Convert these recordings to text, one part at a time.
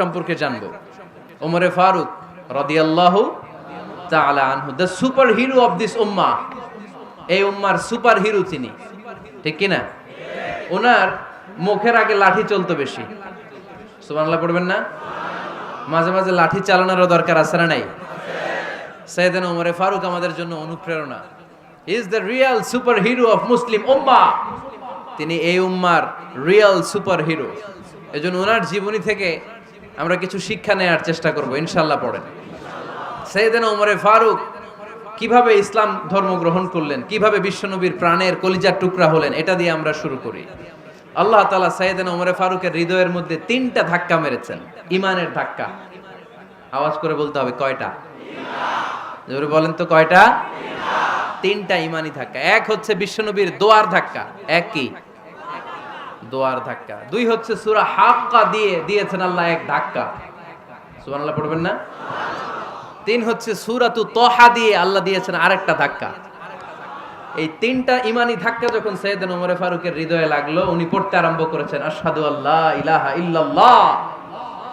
সম্পর্কে জানবো। ওমরে ফারুক রাদিয়াল্লাহু তাআলা আনহু, the superhero of this উম্মাহ। এই উম্মার সুপার হিরো তিনি, ঠিক কি না? ওনার মুখের আগে লাঠি চলতো বেশি। সুবহানাল্লাহ পড়বেন না? মাঝে মাঝে লাঠি চালানোরও দরকার আছে না নাই? সাইয়েদনা ওমরে ফারুক আমাদের জন্য অনুপ্রেরণা। He is the real superhero of Muslim উম্মাহ। তিনি এই উম্মার রিয়েল সুপার হিরো। এজন্য ওনার জীবনী থেকে আমরা কিছু শিক্ষা নেওয়ার চেষ্টা করব ইনশাআল্লাহ। পড়েন সাইয়েদনা ওমরে ফারুক কিভাবে ইসলাম ধর্ম গ্রহণ করলেন, কিভাবে বিশ্বনবীর প্রাণের কলিজার টুকরা হলেন, এটা দিয়ে আমরা শুরু করি। আল্লাহ তাআলা সাইয়েদনা ওমরে ফারুকের হৃদয়ের মধ্যে 3টা ধাক্কা মেরেছেন, ইমানের ধাক্কা। আওয়াজ করে বলতে হবে কয়টা? জোরে বলেন তো কয়টা? 3টা ইমানি ধাক্কা। এক হচ্ছে বিশ্বনবীর দোয়ার ধাক্কা। এক কি? দোয়ার ধাক্কা। 2 হচ্ছে সূরা হাক্কা দিয়ে দিয়েছেন আল্লাহ এক ধাক্কা। সুবহানাল্লাহ পড়বেন না? 3 হচ্ছে সূরাতু তাহা দিয়ে আল্লাহ দিয়েছেন আরেকটা ধাক্কা। এই 3টা ইমানি ধাক্কা যখন সাইয়েদনা ওমর ফারুকের হৃদয়ে লাগলো, উনি পড়তে আরম্ভ করেছেন আশহাদু আল্লা ইলাহা ইল্লাল্লাহ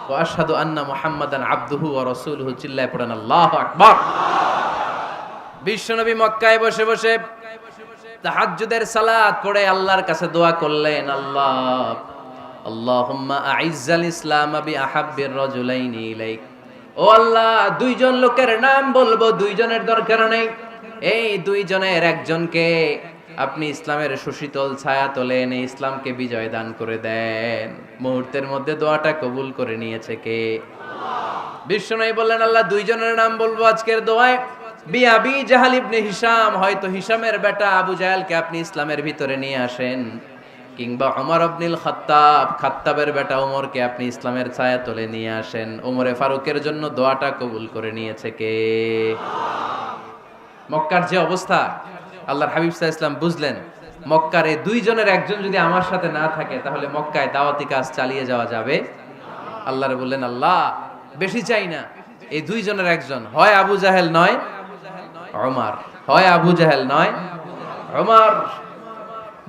ওয়া আশহাদু আন্না মুহাম্মাদান আবদুহু ওয়া রাসূলুহু। চিল্লায়ে পড়েন আল্লাহু আকবার। বিশ্বনবী মক্কায় বসে বসে তাহাজ্জুদের সালাত পড়ে আল্লাহর কাছে দোয়া করলেন, আল্লাহুম্মা আইজ্জাল ইসলাম বিআহাব্বির রাজুলাইনি ইলাইক। ও আল্লাহ, 2 জন লোকের নাম বলবো, 2 জনের দরকার নেই। এই 2 জনের একজনকে আপনি ইসলামের সুশীতল ছায়া তলে এনে ইসলামকে বিজয় দান করে দেন। মুহূর্তের মধ্যে দোয়াটা কবুল করে নিয়েছে কে? বিশ্বনবী বললেন, আল্লাহ 2 জনের নাম বলবো আজকের দোয়ায়। আবি জাহাল ইবনে হিশাম, হয়তো হিশামের বেটা আবু জাহেলকে আপনি ইসলামের ভিতরে নিয়ে আসেন, কিংবা ওমর ইবনুল খাত্তাব, খাত্তাবের বেটা ওমরকে আপনি ইসলামের ছায়া তলে নিয়ে আসেন। ওমরে ফারুকের জন্য দোয়াটা কবুল করে নিয়েছে কে? মক্কার যে অবস্থা, আল্লাহর হাবিব সাল্লাল্লাহু আলাইহি ওয়াসাল্লাম বুঝলেন মক্কার এই 2 জনের একজন যদি আমার সাথে না থাকে তাহলে মক্কায় দাওয়াতি কাজ চালিয়ে যাওয়া যাবে। আল্লাহরে বললেন, আল্লাহ বেশি চাই না, এই 2 জনের একজন, হয় আবু জাহেল নয় ওমর, হয় আবু জাহেল নয় ওমর।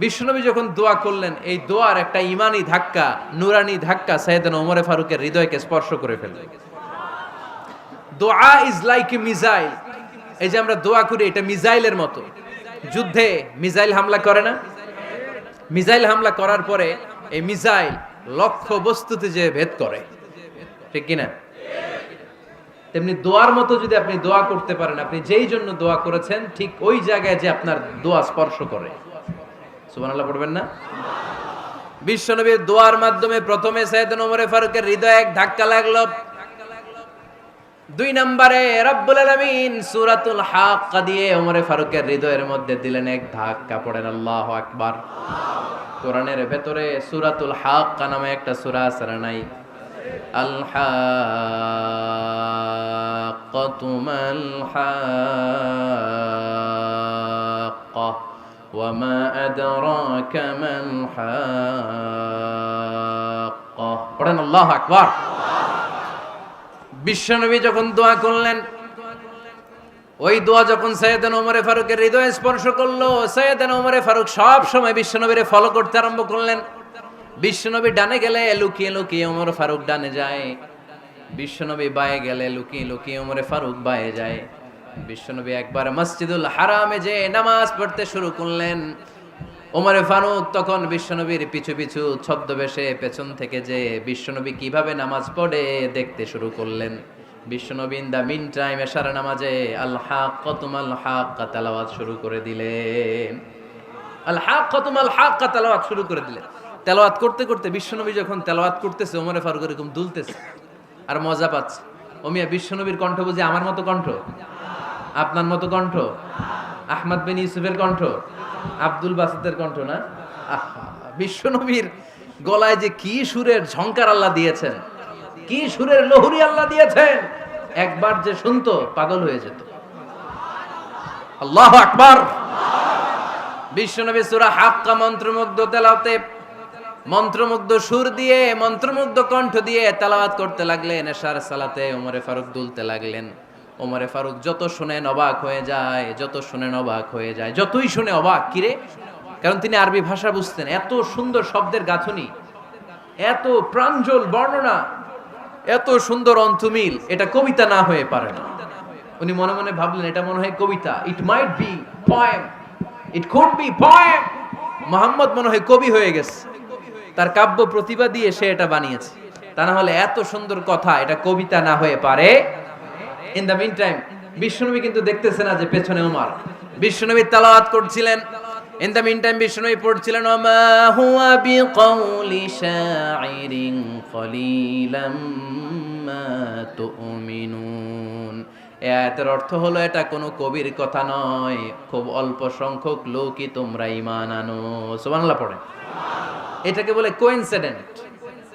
বিশ্বনবী যখন দোয়া করলেন, এই দোয়ার একটা ইমানি ধাক্কা, নুরানি ধাক্কা সাইয়েদনা ওমর ফারুকের হৃদয়কে স্পর্শ করে ফেলল। দোয়া ইজ লাইক এ মিসাইল। এই যে আমরা দোয়া করি, এটা মিসাইলের মতো। যুদ্ধে মিসাইল হামলা করে না? মিসাইল হামলা করার পরে এই মিসাইল লক্ষ্য বস্তুতে যে ভেদ করে, ঠিক কিনা? তেমনি দোয়ার মতো যদি আপনি দোয়া করতে পারেন, আপনি যেই জন্য দোয়া করেছেন ঠিক ওই জায়গায় যে আপনার দোয়া স্পর্শ করে। সুবহানাল্লাহ পড়বেন না? বিশ্বনবীর দোয়ার মাধ্যমে প্রথমে সাইয়েদনা ওমর ফারুকের হৃদয়ে এক ধাক্কা লাগলো। 2 নম্বরে রব্বুল আলামিন সূরাতুল হাক্কা দিয়ে ওমর ফারুকের হৃদয়ের মধ্যে দিলেন এক ধাক্কা। পড়েন আল্লাহু আকবার। কোরআনের ভেতরে সূরাতুল হাক্কা নামে একটা সূরা আছে না নাই? আল হাক্কাতু মাল হাক্কা ওয়া মা আদরাকা মাল হাক্কা। পড়েন আল্লাহু আকবার। বিশ্বনবী যখন দোয়া করলেন, ওই দোয়া যখন সাইয়েদনা ওমর ফারুকের হৃদয়ে স্পর্শ করলো, সাইয়েদনা ওমর ফারুক সব সময় বিশ্বনবীরে ফলো করতে আরম্ভ করলেন। বিশ্বনবী ডানে গেলে লুকিয়ে লুকিয়ে ওমর ফারুক ডানে যায়, বিশ্বনবী বায়ে গেলে লুকিয়ে লুকিয়ে ওমর ফারুক বায়ে যায়। বিশ্বনবী একবার মসজিদুল হারামে যে নামাজ পড়তে শুরু করলেন, ওমর ফারুক তখন বিশ্বনবীর পিছু পিছু ছদ্মবেশে পেছন থেকে যে বিশ্বনবী কিভাবে নামাজ পড়ে দেখতে শুরু করলেন। বিশ্বনবী ইন দা মিন টাইম এশার নামাজে আল হাক্কাতু মাল হাক্কা তেলাওয়াত শুরু করে দিলেন। আল হাক্কাতু মাল হাক্কা তেলাওয়াত শুরু করে দিলেন। তেলাওয়াত করতে করতে বিশ্বনবী যখন তেলাওয়াত করতেছে, ওমর ফারুক এরকম দুলতেছে আর মজা পাচ্ছে। ও মিয়া, বিশ্বনবীর কণ্ঠ বুঝি আমার মতো কণ্ঠ, আপনার মতো কণ্ঠ, আহমদ বিন ইউসুফের কণ্ঠ, আব্দুল বাসিতের কণ্ঠ না? বিশ্বনবীর গলায় যে কি সুরের ঝংকার আল্লাহ দিয়েছেন, কি সুরের লহরী আল্লাহ দিয়েছেন, একবার যে শুনতো পাগল হয়ে যেত। আল্লাহু আকবার। বিশ্বনবী সূরা হাক্কা মন্ত্রমুগ্ধ তেলাওয়াতে, মন্ত্রমুগ্ধ সুর দিয়ে, মন্ত্রমুগ্ধ কণ্ঠ দিয়ে তেলাওয়াত করতে লাগলেন। এশার সালাতে ওমর ফারুক দুলতে লাগলেন। ওমর ফারুক যত শুনেন অবাক হয়ে যায়, যত শুনেন অবাক হয়ে যায়, যতই শুনে অবাক। কিরে? কারণ তিনি আরবি ভাষা বুঝতেন। এত সুন্দর শব্দের গাঁথনি, এত প্রাঞ্জল বর্ণনা, এত সুন্দর অন্তমিল, এটা কবিতা না হয়ে পারে না। উনি মনে মনে ভাবলেন এটা মনে হয় কবিতা, it might be poem, it could be poem. Muhammad মনে হয় কবি হয়ে গেছে, তার কাব্য প্রতিভা দিয়ে সে এটা বানিয়েছে। তা না হলে এত সুন্দর কথা এটা কবিতা না হয়ে পারে। ইন দ্য মিন টাইম বিশ্বনবী কিন্তু দেখতেছে না যে পেছনে ওমর। বিশ্বনবী তেলাওয়াত করছিলেন, ইন দ্য মিন টাইম বিশ্বনবী পড়ছিলেন ওমা হুয়া বিকাউলি শাইরিন কলিলাম মা তুমিনুন। এই আয়াতের অর্থ হলো এটা কোনো কবির কথা নয়, খুব অল্প সংখ্যক লোকই তোমরা ঈমান আনো। সুবহানাল্লাহ পড়েন। এটাকে বলে কোইন্সিডেন্ট।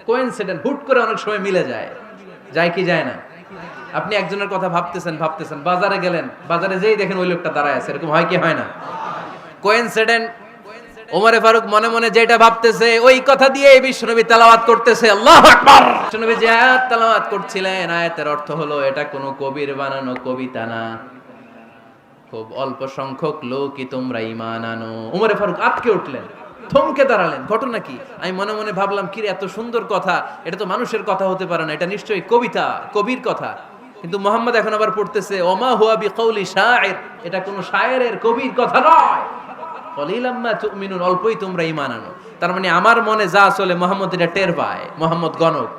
কোইন্সিডেন্ট হুট করে অনেক সময় মিলে যায়, যায় কি যায় না? আপনি একজনের কথা ভাবতেছেন ভাবতেছেন, বাজারে গেলেন, বাজারে যেই দেখেন ওই লোকটা দাঁড়ায় আছে, এরকম হয় কি হয় না? কোইন্সিডেন্ট। ওমরে ফারুক মনে মনে যেটা ভাবতেছে ওই কথা দিয়ে বিশ্বনবী তেলাওয়াত করতেছে, আল্লাহু আকবার। বিশ্বনবী যে আয়াত তেলাওয়াত করছিলেন, আয়াতের অর্থ হলো এটা কোনো কবির বানানো কবিতা না, খুব অল্প সংখ্যক লোকই তোমরা ঈমান আনো। ওমরে ফারুক আটকে উঠলেন, থমকে দাঁড়ালেন। ঘটনা কি? আমি মনে মনে ভাবলাম কি রে, এত সুন্দর কথা, এটা তো মানুষের কথা হতে পারে না, এটা নিশ্চয়ই কবিতা, কবির কথা। কিন্তু মুহাম্মদ এখন আবার পড়তেছে ওমা হুয়া বিকাউলি শাইর, এটা কোনো শায়েরের কবির কথা নয়। কলিলাম মা তুমিনুন, অল্পই তোমরা ঈমান আনো। তার মানে আমার মনে যা চলে মুহাম্মদ এটা টের পায়। মুহাম্মদ গণক।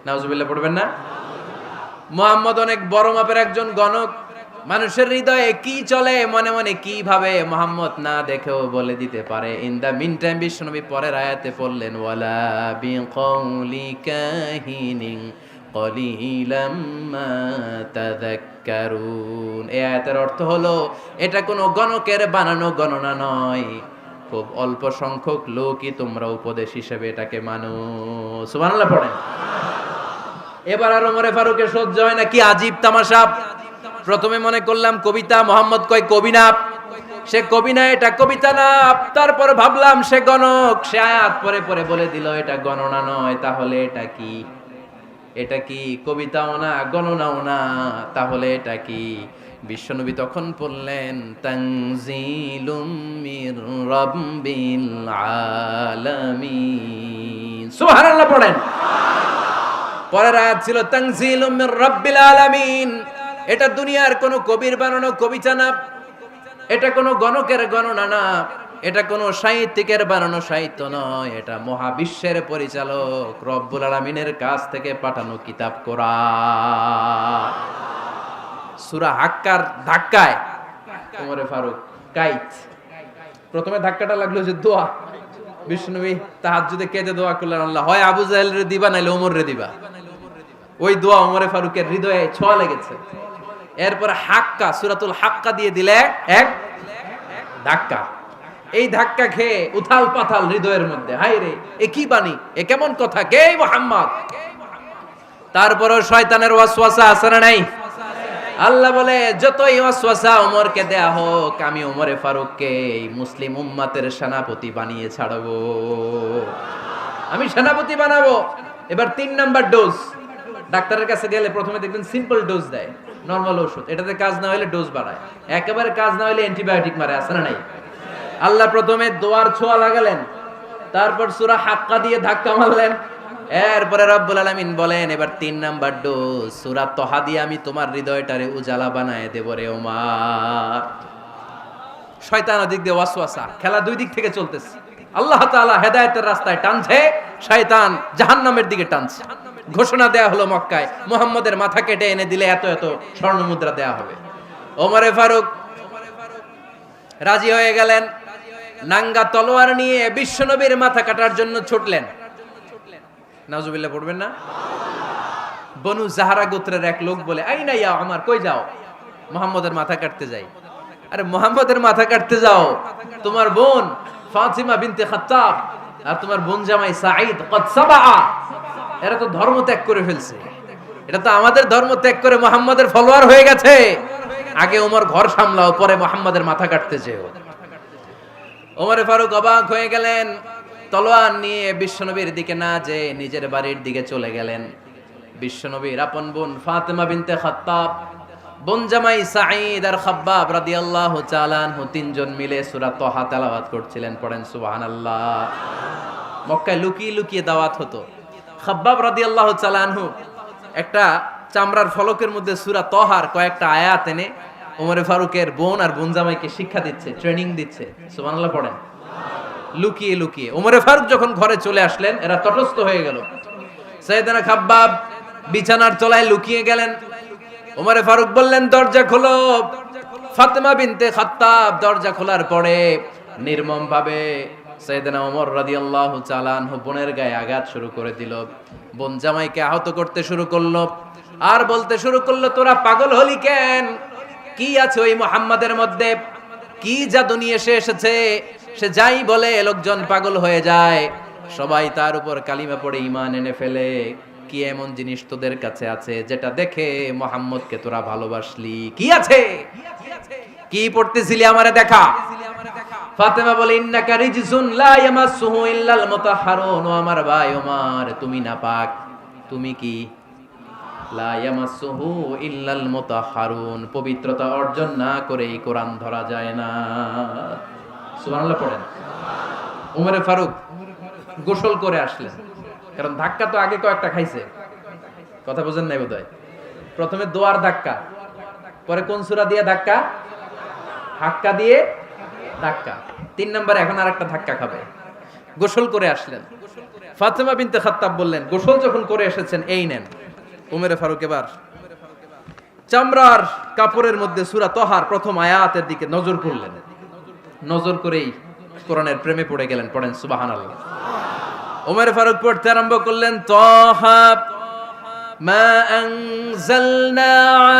নাউজুবিল্লাহ পড়বেন না? মুহাম্মদ অনেক বড় মাপের একজন গণক। মানুষের হৃদয়ে কি চলে, মনে মনে কি ভাবে, মুহাম্মদ না দেখেও বলে দিতে পারে। ইন দা মিন টাইম বিশ্বনবী পরের আয়াতে পড়লেন ওয়ালা বিকাউলি কাহিনিন কলিলাম মা তাযাক্কারুন। এই আয়াতের অর্থ হলো এটা কোনো গণকের বানানো গণনা নয়, খুব অল্প সংখ্যক লোকই তোমরা উপদেশ হিসেবে এটাকে মানো। সুবহানাল্লাহ পড়েন। এবার আর ওমরে ফারুকের সহ্য হয় না, কি আজীব তামাশা। প্রথমে মনে করলাম কবিতা, মোহাম্মদ কয় কবি না, সে কবি না, এটা কবিতা না। তারপর ভাবলাম সে গণক, সে আয়াত পরে পরে বলে দিল এটা গণনা নয়, তাহলে এটা কি? এটা কি কবিতাও না গণনাও না, তাহলে এটা কি? বিশ্বনবী তখন বললেন তানজিলুম মির রাব্বিল আলামিন। সুবহানাল্লাহ পড়েন। পরের আয়াত ছিল তানজিলুম মির রাব্বিল আলামিন। এটা দুনিয়ার কোনো কবির বানানো কবিতা না, এটা কোনো গণকের গণনা না, এটা কোনো সাহিত্যিকের বানানো সাহিত্য নয়, এটা মহাবিশ্বের পরিচালক রব্বুল আলামিনের কাছ থেকে পাঠানো কিতাব কোরআন। সূরা হাক্কার ধাক্কায় ওমরে ফারুক কাইত। প্রথমে ধাক্কাটা লাগলো যে দোয়া। বিশ্বনবী তাহাজ্জুদে কেঁদে দোয়া করলেন, আল্লাহ হয় আবু জাহেল রে দিবা নাইলে ওমর রে দিবা। ওই দোয়া ওমরে ফারুকের হৃদয়ে ছোঁয়া লেগেছে। এরপরে হাক্কা, সূরাতুল হাক্কা দিয়ে দিলে এক ধাক্কা। এই ধাক্কা খেয়ে উথাল পাথাল হৃদয়ের মধ্যে, হায় রে এ কি বাণী, এ কেমন কথা, কে মুহাম্মদ? তারপরও শয়তানের ওয়াসওয়াসা আছে না নাই? আল্লাহ বলে যতই ওয়াসওয়াসা ওমরকে দেয়া হোক, আমি ওমরে ফারুককে এই মুসলিম উম্মতের সেনাপতি বানিয়ে ছাড়বো, আমি সেনাপতি বানাবো। এবার 3 নাম্বার ডোজ। ডাক্তারের কাছে গেলে প্রথমে দেখবেন সিম্পল ডোজ দেয়, নরমাল ওষুধ, এটাতে কাজ না হলে ডোজ বাড়ায়, একেবারে কাজ না হলে অ্যান্টিবায়োটিক মারে, আছে না নাই? আল্লাহ প্রথমে দোয়ার ছোঁয়া লাগালেন, তারপর সূরা হাক্কা দিয়ে ধাক্কা মারলেন, এরপরে রব্বুল আলামিন বলেন এবার 3 নাম্বার ডোজ সূরা তহা দিয়ে আমি তোমার হৃদয়টারে উজালা বানায় দেব রে ওমর। শয়তান ওদিক দিয়ে ওয়াসওয়াসা, খেলা দুই দিক থেকে চলতেছে। আল্লাহ তাআলা হেদায়েতের রাস্তায় টানছে, শয়তান জাহান্নামের দিকে টানছে। ঘোষণা দেয়া হলো মক্কায়, মুহাম্মদের মাথা কেটে এনে দিলে এত এত স্বর্ণ মুদ্রা দেয়া হবে। ওমরে ফারুক রাজি হয়ে গেলেন, নাঙ্গা তলোয়ার নিয়ে বিশ্বনবীর মাথা কাটার জন্য ছুটলেন। নাউজুবিল্লাহ পড়বেন না? বনু জাহরা গোত্রের এক লোক বলে, আইনা ইয়া ওমর, কই যাও? মুহাম্মদের মাথা কাটতে যাই। আরে মুহাম্মদের মাথা কাটতে যাও? তোমার বোন ফাতিমা বিনতে খাত্তাব আর তোমার বোন জামাই সাঈদ কদ সাবা, এরা তো ধর্ম ত্যাগ করে ফেলছে, এটা তো আমাদের ধর্ম ত্যাগ করে মুহাম্মদের ফলোয়ার হয়ে গেছে। আগে ওমর ঘর সামলাও, পরে মুহাম্মদের মাথা কাটতে যেও। ওমরে ফারুক অবাক হয়ে গেলেন, তলোয়ার নিয়ে বিশ্বনবীর দিকে না যে নিজের বাড়ির দিকে চলে গেলেন। বিশ্বনবীর আপন বোন ফাতিমা বিনতে খাত্তাব, বোন জামাই সাঈদ আর খাব্বাব রাদিয়াল্লাহু তাআলা আনহু, তিনজন মিলে সূরা তহা তেলাওয়াত করছিলেন। পড়েন সুবহানাল্লাহ। মক্কায় লুকিয়ে লুকিয়ে দাওয়াত হতো। খাব্বাব রাদিয়াল্লাহু তাআলা আনহু একটা চামড়ার ফলকের মধ্যে সূরা তহার কয়েকটা আয়াত এনে ওমরে ফারুকের বোন আর বোন জামাইকে শিক্ষা দিচ্ছে, ট্রেনিং দিচ্ছে। সুবহানাল্লাহ পড়েন। লুকিয়ে লুকিয়ে ওমরে ফারুক যখন ঘরে চলে আসলেন, এরা তটস্থ হয়ে গেল। সাইয়েদনা খাব্বাব বিছানার তলায় লুকিয়ে গেলেন। ওমরে ফারুক বললেন, দরজা খোলো। ফাতেমা বিনতে খাত্তাব দরজা খোলার পরে নির্মম ভাবে সাইয়েদনা ওমর রাদিয়াল্লাহু তাআলা আনহু বোনের গায়ে আঘাত শুরু করে দিল। বোন জামাইকে আহত করতে শুরু করলো আর বলতে শুরু করলো, তোরা পাগল হলি কেন? কি আছে ওই মুহাম্মাদের মধ্যে? কি জাদু নিয়ে এসেছে? সে যাই বলে লোকজন পাগল হয়ে যায়, সবাই তার উপর কালিমা পড়ে ঈমান এনে ফেলে। কি এমন জিনিস তোদের কাছে আছে যেটা দেখে মুহাম্মদকে তোরা ভালোবাসলি? কি আছে? কি পড়তেছিলি আমারে দেখা। ফাতেমা বলে, ইন্নাকা রিজসুন লা ইয়ামাসসুহু ইল্লাল মুতাহহারুন। ও আমার ভাই ওমর, তুমি নাপাক। তুমি কি? লা ইয়ামাসসুহু ইল্লাল মুতাহহারুন, পবিত্রতা অর্জন না করে এই কোরআন ধরা যায় না। সুবহানাল্লাহ পড়েন। ওমরে ফারুক গোসল করে আসলেন, কারণ ধাক্কা তো আগে কয়েকটা খাইছে। কথা বুঝেন নাই বোধহয়। প্রথমে দোয়ার ধাক্কা, পরে কোন সূরা দিয়ে ধাক্কা? হাক্কা দিয়ে ধাক্কা। 3 নম্বরে এখন আরেকটা ধাক্কা খাবে। গোসল করে আসলেন। ফাতেমা বিনতে খাত্তাব বললেন, গোসল যখন করে এসেছেন, এই নেন। ওমরে ফারুক এবার চামড়ার কাপড়ের মধ্যে সূরা তহার প্রথম আয়াতের দিকে নজর করলেন। নজর করেই কোরআনের প্রেমে পড়ে গেলেন। পড়েন সুবহানাল্লাহ। ওমরে ফারুক পড়তে আরম্ভ করলেন, তহা মা আনজালনা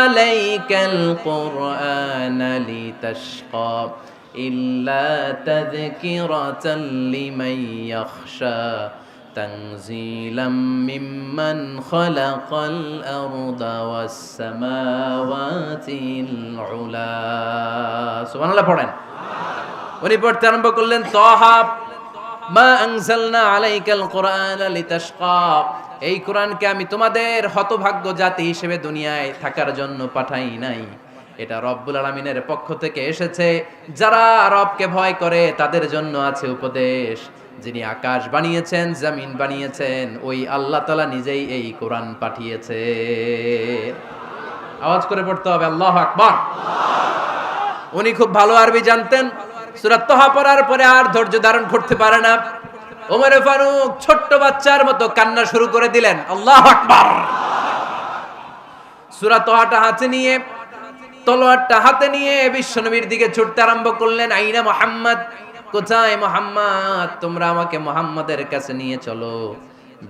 আলাইকাল কুরআনা লিতাশকা ইল্লা তাযকিরাতাল লিমান ইয়াখশা তানজিলাম মিম্মান খালাকাল আরদা ওয়াস সামাওয়াতিল উলা। সুবহানাল্লাহ পড়েন। উনি পড়তে আরম্ভ করলেন, তহা মা আনজালনা আলাইকাল কুরআনা লিতাশকা, এই কোরআনকে আমি তোমাদের হতভাগ্য জাতি হিসেবে দুনিয়ায় থাকার জন্য পাঠাই নাই। এটা রব্বুল আলামিনের পক্ষ থেকে এসেছে। যারা রবকে ভয় করে তাদের জন্য আছে উপদেশ। যিনি আকাশ বানিয়েছেন, জমিন বানিয়েছেন, ওই আল্লাহ তাআলা নিজেই এই কোরআন পাঠিয়েছে। আওয়াজ করে পড়তে হবে, আল্লাহু আকবার। উনি খুব ভালো আরবি জানতেন। সূরা তহা পড়ার পরে আর ধৈর্য ধারণ করতে পারে না। ওমরে ফারুক ছোট্ট বাচ্চার মতো কান্না শুরু করে দিলেন। আল্লাহু আকবার। সূরা তহাটা হাতে নিয়ে, তলোয়ারটা হাতে নিয়ে বিশ্বনবীর দিকে ছুটতে আরম্ভ করলেন। আইনা মুহাম্মদ, কোথায় মুহাম্মদ? তোমরা আমাকে মুহাম্মাদের কাছে নিয়ে চলো।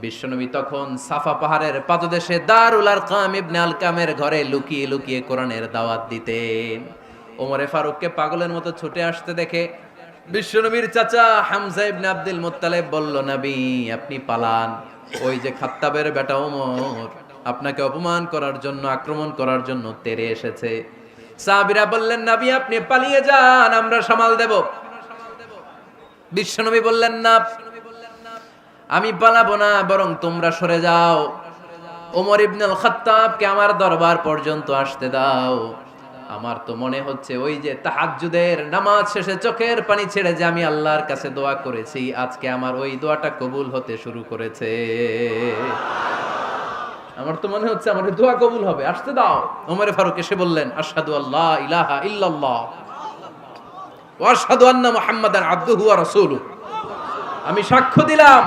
বিশ্বনবী তখন সাফা পাহাড়ের পাদদেশে দারুল আরকাম ইবনে আলকামের ঘরে লুকিয়ে লুকিয়ে কোরআনের দাওয়াত দিতেন। ওমরে ফারুককে পাগলের মতো ছুটে আসতে দেখে বিশ্বনবীর চাচা হামজা ইবনে আব্দুল মুত্তালিব বলল, নবী আপনি পালান। ওই যে খাত্তাবের বেটা ওমর আপনাকে অপমান করার জন্য, আক্রমণ করার জন্য তেরে এসেছে। সাহাবীরা বললেন, নবী আপনি পালিয়ে যান, আমরা সামাল দেব। বিশ্বনবী বললেন, না, আমি পালাবো না, বরং তোমরা সরে যাও। ওমর ইবনুল খাত্তাবকে আমার দরবার পর্যন্ত আসতে দাও। আমার তো মনে হচ্ছে ওই যে তাহাজ্জুদের নামাজ শেষে চোখের পানি ছেড়ে যে আমি আল্লাহর কাছে দোয়া করেছি, আজকে আমার ওই দোয়াটা কবুল হতে শুরু করেছে। আমার তো মনে হচ্ছে আমার দোয়া কবুল হবে, আসতে দাও। ওমর ফারুক এসে বললেন, আশহাদু আল্লা ইলাহা ইল্লাল্লাহ ওয়া আশহাদু আন্না মুহাম্মাদান আবদুহু ওয়া রাসূলুহু। আমি সাক্ষ্য দিলাম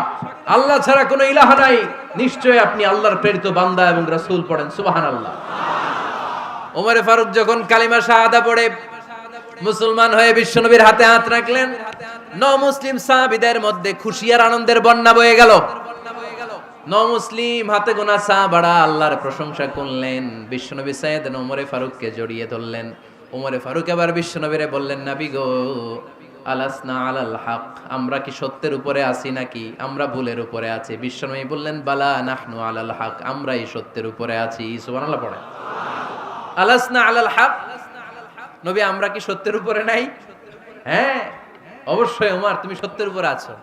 আল্লাহ ছাড়া কোনো ইলাহ নাই, নিশ্চয় আপনি আল্লাহর প্রেরিত বান্দা এবং রাসূল। পড়েন সুবহানাল্লাহ। ওমর ফারুক যখন কালিমা শাহাদা পড়ে মুসলমান হয়ে বিশ্বনবীর হাতে হাত রাখলেন, মুসলিম সাহাবীদের মধ্যে খুশি আর আনন্দের বন্যা বয়ে গেল। মুসলিম হাতে গোনা সাহাবারা আল্লাহর প্রশংসা করলেন। বিশ্বনবী সাইয়েদনা ওমর ফারুককে জড়িয়ে ধরলেন। ওমর ফারুক এবার বিশ্বনবীরে বললেন, নবী গো, আলাসনা আলাল হক, আমরা কি সত্যের উপরে আছি নাকি আমরা ভুলের উপরে আছি? বিশ্বনবী বললেন, বালা নাহনু আলাল হক, আমরাই সত্যের উপরে আছি। সুবহানাল্লাহ পড়ে। আলাসনা আলাল হক, নবী আমরা কি সত্যের উপরে নাই? হ্যাঁ অবশ্যই ওমর, তুমি সত্যের উপরে আছো।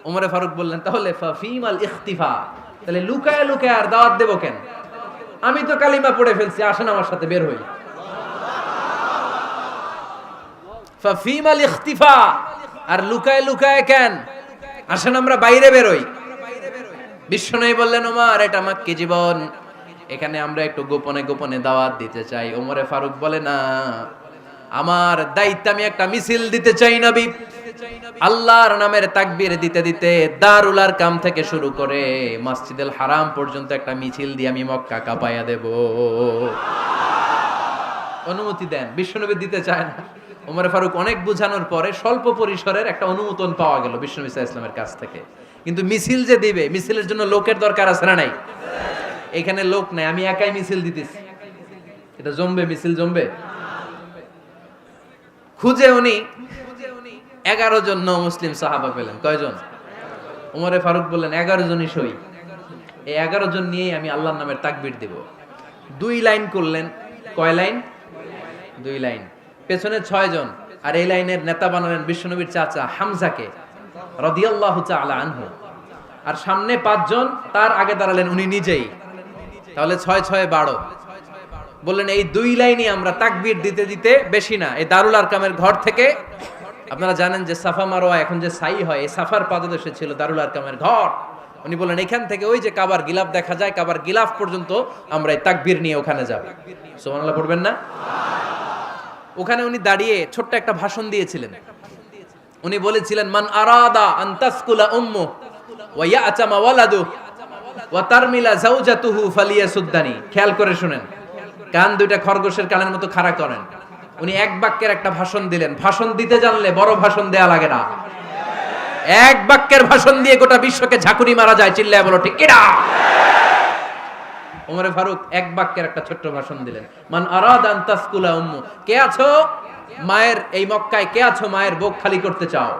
ওমরে ফারুক বললেন, তাহলে ফাফিমাল ইখতিফা, তাহলে লুকায় লুকায় আর দাওয়াত দেব কেন? আমি তো কালিমা পড়ে ফেলছি, আসেন আমার সাথে বের হই। ফাফিমাল ইখতিফা, আর লুকায় লুকায় কেন? আসেন আমরা বাইরে বের হই। বিশ্বনবী বললেন, ওমর এটা মাক্কি জীবন, এখানে আমরা একটু গোপনে গোপনে দাওয়াত দিতে চাই। ওমরে ফারুক বলে, না, আমার দায়িত্ব, আমি একটা মিছিল দিতে চাই নবী। আল্লাহর নামের তাকবীর দিতে দিতে দারুল আরকাম থেকে শুরু করে মসজিদুল হারাম পর্যন্ত একটা মিছিল দিয়ে আমি মক্কা কাঁপাইয়া দেব। অনুমতি দেন। বিশ্বনবী দিতে চায় না। ওমর ফারুক অনেক বুঝানোর পরে স্বল্প পরিসরের একটা অনুমোদন পাওয়া গেল বিশ্বনবী সাল্লাল্লাহু আলাইহি ওয়াসাল্লামের কাছ থেকে। কিন্তু মিছিল যে দিবে, মিছিলের জন্য লোকের দরকার আছে না নাই? এখানে লোক নাই, আমি একাই মিছিল দিতেছি। এটা জমবে? মিছিল জমবে? খুঁজে উনি 11 জন মুসলিম সাহাবা পেলেন। কয়জন? ওমরে ফারুক বললেন 11 জনই সই। এই 11 জন নিয়েই আমি আল্লাহর নামের তাকবীর দেব। 2 লাইন করলেন। কয় লাইন? 2 লাইন। পেছনে 6 জন, আর এই লাইনের নেতা বানালেন বিশ্বনবীর চাচা হামজাকে রাদিয়াল্লাহু তাআলা আনহু। আর সামনে 5 জন, তার আগে দাঁড়ালেন উনি নিজেই। তাহলে 6 6 12। বললেন এই 2 লাইনই আমরা তাকবীর দিতে দিতে, বেশি না, এই দারুল আরকামের ঘর থেকে, আপনারা জানেন যে সাফা মারওয়া এখন যে সাই হয়, এই সাফার পাদদেশে ছিল দারুল আরকামের ঘর। উনি বললেন এখান থেকে ওই যে কাবার গিলাফ দেখা যায়, কাবার গিলাফ পর্যন্ত আমরা এই তাকবীর নিয়ে ওখানে যাব। সুবহানাল্লাহ পড়বেন না? ওখানে উনি দাঁড়িয়ে ছোট্ট একটা ভাষণ দিয়েছিলেন। উনি বলেছিলেন, মান আরাদা আন তাসকুলা উম্মু ওয়া ইয়াতামা ওয়ালাদু ওয়া তারমিলা যাওজাতুহু ফালিয়াসুদ্দানি। খেয়াল করে শুনেন, কান দুইটা খরগোশের কানের মতো খাড়া করেন। উনি এক বাক্যের একটা ভাষণ দিলেন। ভাষণ দিতে জানলে বড় ভাষণ দেয়া লাগে না। এক বাক্যের ভাষণ দিয়ে গোটা বিশ্বকে ঝাঁকুনি মারা যায়। চিল্লায় বলো ঠিক কিনা? ওমরে ফারুক এক বাক্যের একটা ছোট্ট ভাষণ দিলেন। মান আরাদা আন তাসকুলা উম্মু, কে আছো মায়ের এই মক্কায়, কে আছো মায়ের বুক খালি করতে চাও?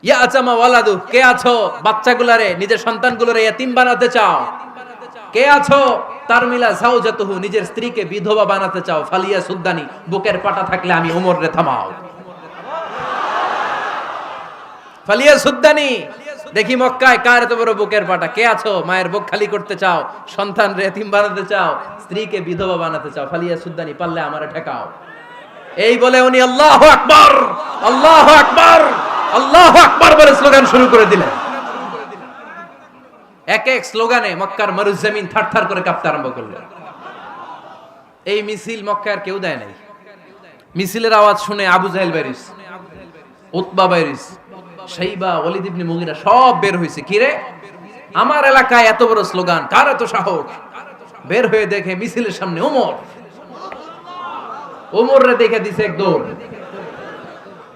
ইয়া আচামা ওয়ালাদু, কে আছো বাচ্চাগুলারে, নিজের সন্তানগুলোরে ইয়াতিম বানাতে চাও? কে আছো তারমিলা যাওজাতুহু, নিজের স্ত্রীকে বিধবা বানাতে চাও? ফালিয়া সুদ্দানি, বুকের পাটা থাকলে আমি ওমর রে থামাও। ফালিয়া সুদ্দানি, দেখি মক্কায় কার এত বড় বুকের পাটা। কে আছো মায়ের বুক খালি করতে চাও, সন্তান রে এতিম বানাতে চাও, স্ত্রীকে বিধবা বানাতে চাও? ফালিয়া সুদ্দানি, পারলে আমারে ঠেকাও। এই বলে উনি আল্লাহু আকবার, আল্লাহু আকবার, আল্লাহু আকবার বলে স্লোগান শুরু করে দিলেন। এক এক স্লোগানে মক্কার মরুজমিন থারথার করে কাঁপতে আরম্ভ করলো। এই মিছিল মক্কার কেউ দেয় নাই। মিছিলের আওয়াজ শুনে আবু জাহেল বাইরিস, উতবা বাইরিস, শাইবা, ওয়ালিদ ইবনে মুগিরা সব বের হয়েছে। কিরে, আমার এলাকায় এত বড় স্লোগান, কার এত সাহস? বের হয়ে দেখে মিছিলের সামনে ওমর। ওমর রে দেখে দিছে এক দৌড়।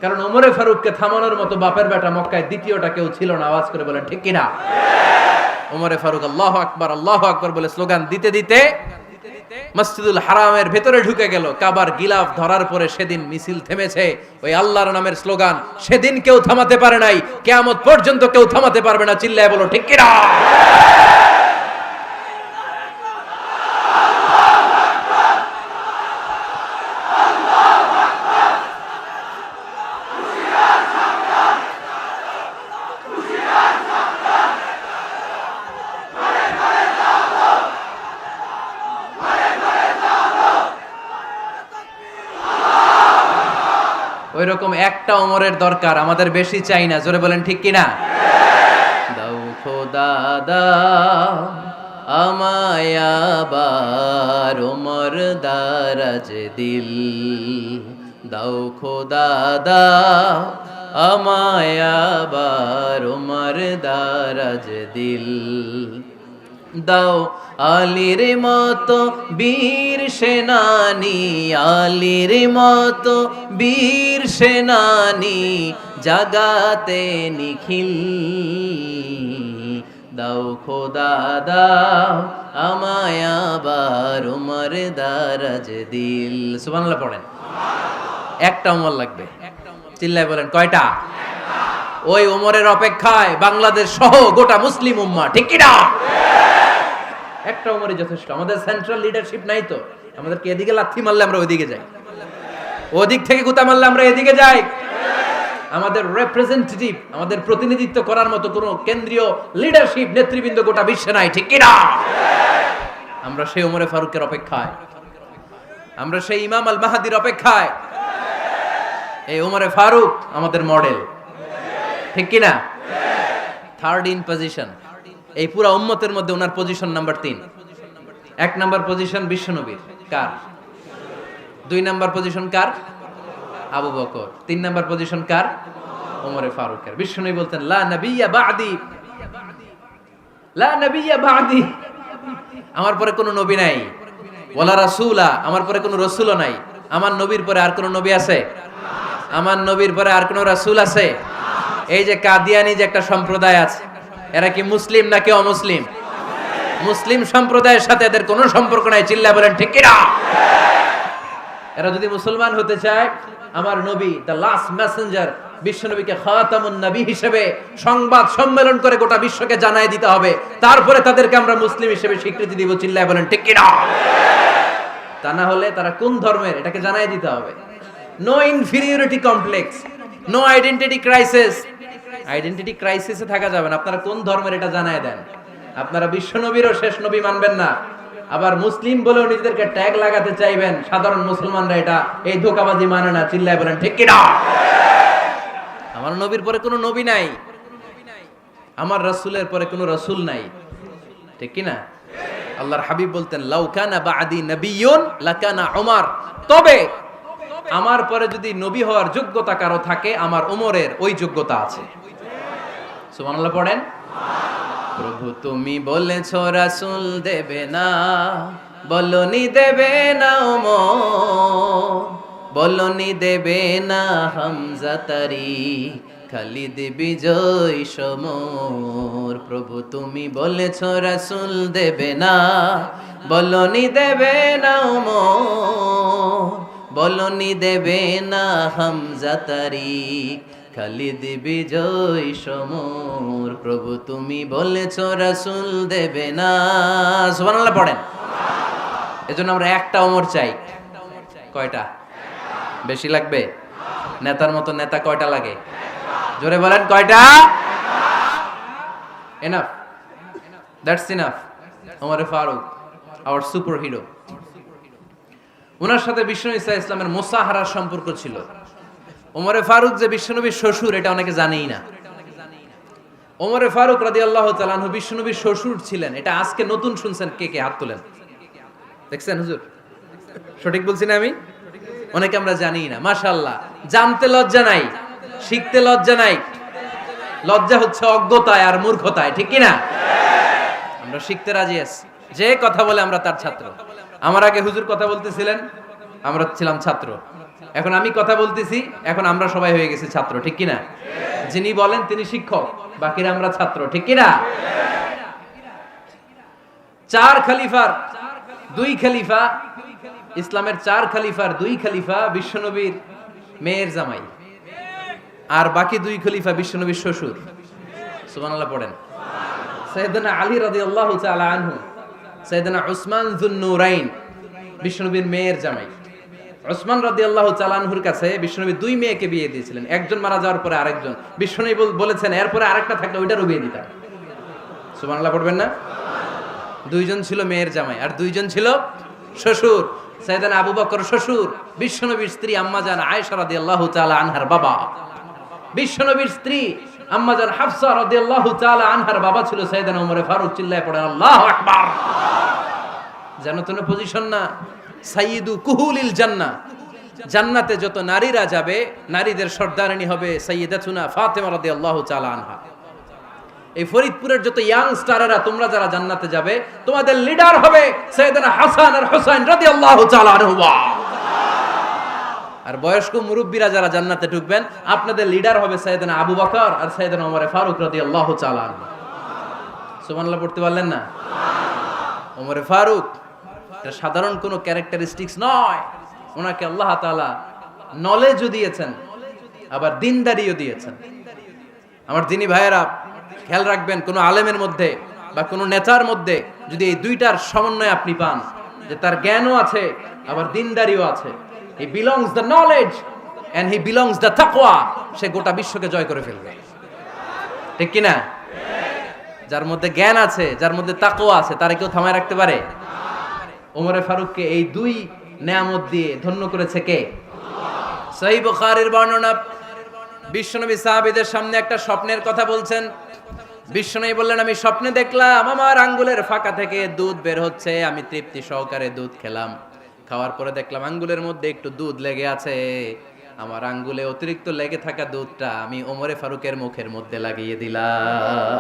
কারণ ওমরে ফারুককে থামানোর মতো বাপের বেটা মক্কায় দ্বিতীয়টা কেউ ছিল না। আওয়াজ করে বলেন ঠিক কিনা? ওমরে ফারুক আল্লাহু আকবার, আল্লাহু আকবার বলে স্লোগান দিতে দিতে মসজিদুল হারামের ভেতরে ঢুকে গেল। কাবার গিলাফ ধরার পরে সেদিন মিছিল থেমেছে। ওই আল্লাহর নামের স্লোগান সেদিন কেউ থামাতে পারে নাই, কিয়ামত পর্যন্ত কেউ থামাতে পারবে না। চিল্লায় বলো ঠিক কিনা? ওই রকম একটা ওমরের দরকার, আমাদের বেশি চাই না। জোরে বলেন ঠিক কিনা? দাও খোদা দাও আমায় আবার ওমর দারাজ দিল, দাও খোদা দাও আমায় আবার ওমর দারাজ দিল, দাও আলীর মতো বীর সেনানি, আলীর মতো বীর সেনানি জাগাতে নিখিল, দাও খোদা দাও আমায় আবার ওমর দারাজ দিল। সুবহানাল্লাহ পড়েন। একটা ওমর লাগবে। চিল্লায় বলেন কয়টা? ওই ওমরের অপেক্ষায় বাংলাদেশ সহ গোটা মুসলিম উম্মাহ, ঠিক কি না? একটা ওমরই যথেষ্ট। আমাদের সেন্ট্রাল লিডারশিপ নাই তো, আমাদেরকে এদিকে লাথি মারলে আমরা ওইদিকে যাই, ওদিক থেকে গুতা মারলে আমরা এদিকে যাই। আমাদের রিপ্রেজেন্টেটিভ, আমাদের প্রতিনিধিত্ব করার মতো কোনো কেন্দ্রীয় লিডারশিপ নেতৃবৃন্দ গোটা বিশ্বে নাই, ঠিক কি না? আমরা সেই ওমরে ফারুকের অপেক্ষায়, আমরা সেই ইমাম আল মাহাদির অপেক্ষায়। এই ওমরে ফারুক আমাদের মডেল, ঠিক কি না? Third in position. এই পুরা উম্মতের মধ্যে ওনার পজিশন নাম্বার 3। 1 নাম্বার পজিশন বিশ্বনবীর, কার? 2 নাম্বার পজিশন কার? আবু বকর। 3 নাম্বার পজিশন কার? ওমরে ফারুকের। বিশ্বনবী বলতেন লা নবিয়্যা বা'দি, লা নবিয়্যা বা'দি, আমার পরে কোনো নবী নাই। ওয়ালা রাসূলা, আমার পরে কোনো রাসূলও নাই। আমার নবীর পরে আর কোনো নবী আছে? আমার নবীর পরে আর কোনো রাসূল আছে? এই যে কাদিয়ানি যে একটা সম্প্রদায় আছে, এরা কি মুসলিম নাকি অমুসলিম? মুসলিম সম্প্রদায়ের সাথে এদের কোনো সম্পর্ক নাই। চিল্লায় বলেন ঠিক কিনা? এরা যদি মুসলমান হতে চায়, আমার নবী দ্য লাস্ট মেসেঞ্জার বিশ্বনবীকে খাতামুন নবী হিসেবে সংবাদ সম্মেলন করে গোটা বিশ্বকে জানাই দিতে হবে, তারপরে তাদেরকে আমরা মুসলিম হিসেবে স্বীকৃতি দিব। চিল্লায় বলেন ঠিক কিনা? তা না হলে তারা কোন ধর্মের এটাকে জানাই দিতে হবে। No inferiority complex, no identity crisis. Identity ক্রাইসিসে থাকা যাবে না। আপনারা কোন ধর্মের এটা জানাই দেন। আপনারা বিশ্বনবীরও শেষ নবী মানবেন না, আবার মুসলিম বলেও নিজেদেরকে ট্যাগ লাগাতে চাইবেন। সাধারণ মুসলমানরা এটা এই ধোঁকাবাজি মানে না। চিল্লায় বলেন ঠিক কিনা? আমার নবীর পরে কোনো নবী নাই, আমার রাসূলের পরে কোনো রাসূল নাই, ঠিক কিনা? আল্লাহর হাবিব বলতেন লাউ কানা বা'দি নাবিয়্যুন লাকানা উমর, তবে আমার পরে যদি নবী হওয়ার যোগ্যতা কারো থাকে, আমার ওমরের ওই যোগ্যতা আছে। সুবহানাল্লাহ পড়েন। প্রভু তুমি বলেছো রাসূল দেবে না, বলনি দেবে না ওমর, বলনি দেবে না হামজা তারি, খালিদ বিজয় সমর। প্রভু তুমি বলেছো রাসূল দেবে না, বলনি দেবে না ওমর, বলনি দেবে না হামজা তারি, খালিদ বিজয় সমর। প্রভু তুমি বলেছো রাসূল দেবে না। সুবহানাল্লাহ পড়েন। এজন্য আমরা একটা ওমর চাই। কয়টা? বেশি লাগবে? নেতার মতো নেতা কয়টা লাগে? জোরে বলেন কয়টা? Enough, that's enough. ওমরে ফারুক আওয়ার সুপার হিরো। ওনার সাথে বিশ্বনবী সাল্লাল্লাহু আলাইহি ওয়াসাল্লামের মুসাহারার সম্পর্ক ছিল। ওমরে ফারুক যে বিশ্বনবীর শ্বশুর, এটা অনেকে জানেই না। ওমরে ফারুক রাদিয়াল্লাহু তাআলা আনহু বিশ্বনবীর শ্বশুর ছিলেন। এটা আজকে নতুন শুনছেন। কে কে হাত তোলেন? দেখছেন হুজুর? সঠিক বলছি না আমি? অনেকে আমরা জানিই না। মাশাআল্লাহ, জানতে লজ্জা নাই, শিখতে লজ্জা নাই। লজ্জা হচ্ছে অজ্ঞতায় আর মূর্খতায়, ঠিক কি না? আমরা শিখতে রাজি আছি। যে কথা বলে আমরা তার ছাত্র। আমার আগে হুজুর কথা বলতেছিলেন, আমরা ছিলাম ছাত্র। এখন আমি কথা বলতেছি, এখন আমরা সবাই হয়ে গেছি ছাত্র, ঠিক কি না? যিনি বলেন তিনি শিক্ষক, বাকিরা আমরা ছাত্র, ঠিক কি না? 4 খলিফার 2 খলিফা, ইসলামের 4 খলিফার 2 খলিফা বিশ্বনবীর মেয়ের জামাই, আর বাকি 2 খলিফা বিশ্বনবীর শ্বশুর। সুবহানাল্লাহ পড়েন। সাইয়েদনা আলী রাদিয়াল্লাহু তাআলা আনহু, সাইয়েদনা উসমান যুন নূরাইন বিশ্বনবীর মেয়ের জামাই। উসমান রাদিয়াল্লাহু তাআলা আনহুর কাছে বিশ্বনবী 2 মেয়েকে বিয়ে দিয়েছিলেন। একজন মারা যাওয়ার পরে আরেকজন। বিশ্বনবী বলেছেন এরপরে আরেকটা থাকলে ওইটারও বিয়ে দিতাম। সুবহানাল্লাহ পড়বেন না? 2 জন ছিল মেয়ের জামাই আর 2 জন ছিল শ্বশুর। সাইয়েদনা আবু বকর শ্বশুর, বিশ্বনবীর স্ত্রী আম্মাজান আয়েশা রাদিয়াল্লাহু তাআলা আনহার বাবা। বিশ্বনবীর স্ত্রী আম্মাজান হাফসা রাদিয়াল্লাহু তাআলা আনহার বাবা ছিল সাইয়েদনা ওমরে ফারুক। চিল্লায় পড়েন আল্লাহু আকবার। জানো তো না পজিশন না? সাইয়্যিদু কুহুলিল জান্নাহ, জান্নাতে যত নারীরা যাবে, নারীদের সর্দারিনী হবে সাইয়্যিদাতুনা ফাতেমা রাদিয়াল্লাহু তাআলা আনহা। এই ফরিদপুরের যত ইয়াং স্টারেরা তোমরা যারা জান্নাতে যাবে, তোমাদের লিডার হবে সাইয়েদনা হাসান আর হুসাইন রাদিয়াল্লাহু তাআলা আনহুমা। আর বয়স্ক মুরব্বীরা যারা জান্নাতে ঢুকবেন, আপনাদের লিডার হবে সাইয়েদনা আবু বকর আর সাইয়েদনা ওমর ফারুক রাদিয়াল্লাহু তাআলা আনহু। সুবহানাল্লাহ পড়তে পারলেন না? ওমর ফারুক এটা সাধারণ কোনো ক্যারেক্টারিস্টিক্স নয়। ওনাকে আল্লাহ তাআলা নলেজও দিয়েছেন, আবার দিনদারিও দিয়েছেন। আমার দিনী ভাইয়েরা খেয়াল রাখবেন, কোন আলেমের মধ্যে বা কোন নেতার মধ্যে যদি এই দুইটার সমন্বয় আপনি পান, যে তার জ্ঞানও আছে আবার দিনদারিও আছে, he belongs the knowledge and he belongs the তাকওয়া, সে গোটা বিশ্বকে জয় করে ফেলবে, ঠিক কি না? যার মধ্যে জ্ঞান আছে, যার মধ্যে তাকওয়া আছে, তারে কেউ থামায় রাখতে পারে? ওমরে ফারুককে এই 2 নেয়ামত দিয়ে ধন্য করেছে কে? সহিহ বুখারীর বর্ণনা, বিশ্বনবী সাহাবীদের সামনে একটা স্বপ্নের কথা বলছেন। বিশ্বনবী বললেন, আমি স্বপ্নে দেখলাম আমার আঙ্গুলের ফাঁকা থেকে দুধ বের হচ্ছে, আমি তৃপ্তি সহকারে দুধ খেলাম। খাওয়ার পরে দেখলাম আঙ্গুলের মধ্যে একটু দুধ লেগে আছে। আমার আঙ্গুলে অতিরিক্ত লেগে থাকা দুধটা আমি ওমরে ফারুকের মুখের মধ্যে লাগিয়ে দিলাম।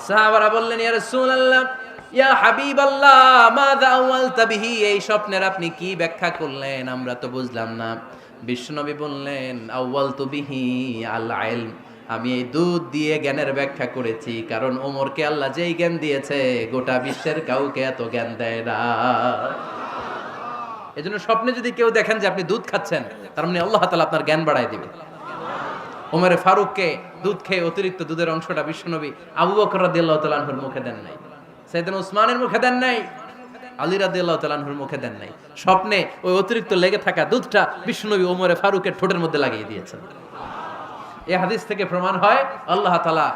সাহাবারা বললেন, ইয়া রাসূলুল্লাহ, ইয়া হাবিবাল্লাহ, মাযা আওয়ালতা বিহি, এই স্বপ্নের আপনি কি ব্যাখ্যা করলেন, আমরা তো বুঝলাম না। বিশ্বনবী বললেন, আওয়ালতু বিহি আল ইলম, আমি এই দুধ দিয়ে জ্ঞানের ব্যাখ্যা করেছি, কারণ ওমরকে আল্লাহ যেই জ্ঞান দিয়েছে গোটা বিশ্বের কাউকে এত জ্ঞান দেয় না। এজন্য স্বপ্নে যদি কেউ দেখেন যে আপনি দুধ খাচ্ছেন, তার মানে আল্লাহ তাআলা আপনার জ্ঞান বাড়ায় দিবে। ওমরে ফারুককে দুধ খেয়ে অতিরিক্ত দুধের অংশটা বিশ্বনবী আবু বকর রাদিয়াল্লাহু তাআলা আনহুর মুখে দেন নাই, সাইয়েদনা উসমানের মুখে দেন নাই, আলী রাদিয়াল্লাহু তাআলা আনহুর মুখে দেন নাই। স্বপ্নে ওই অতিরিক্ত লেগে থাকা দুধটা বিশ্বনবী ওমরে ফারুকের ঠোঁটের মধ্যে লাগিয়ে দিয়েছেন। এই হাদিস থেকে প্রমাণ হয় আল্লাহ তাআলা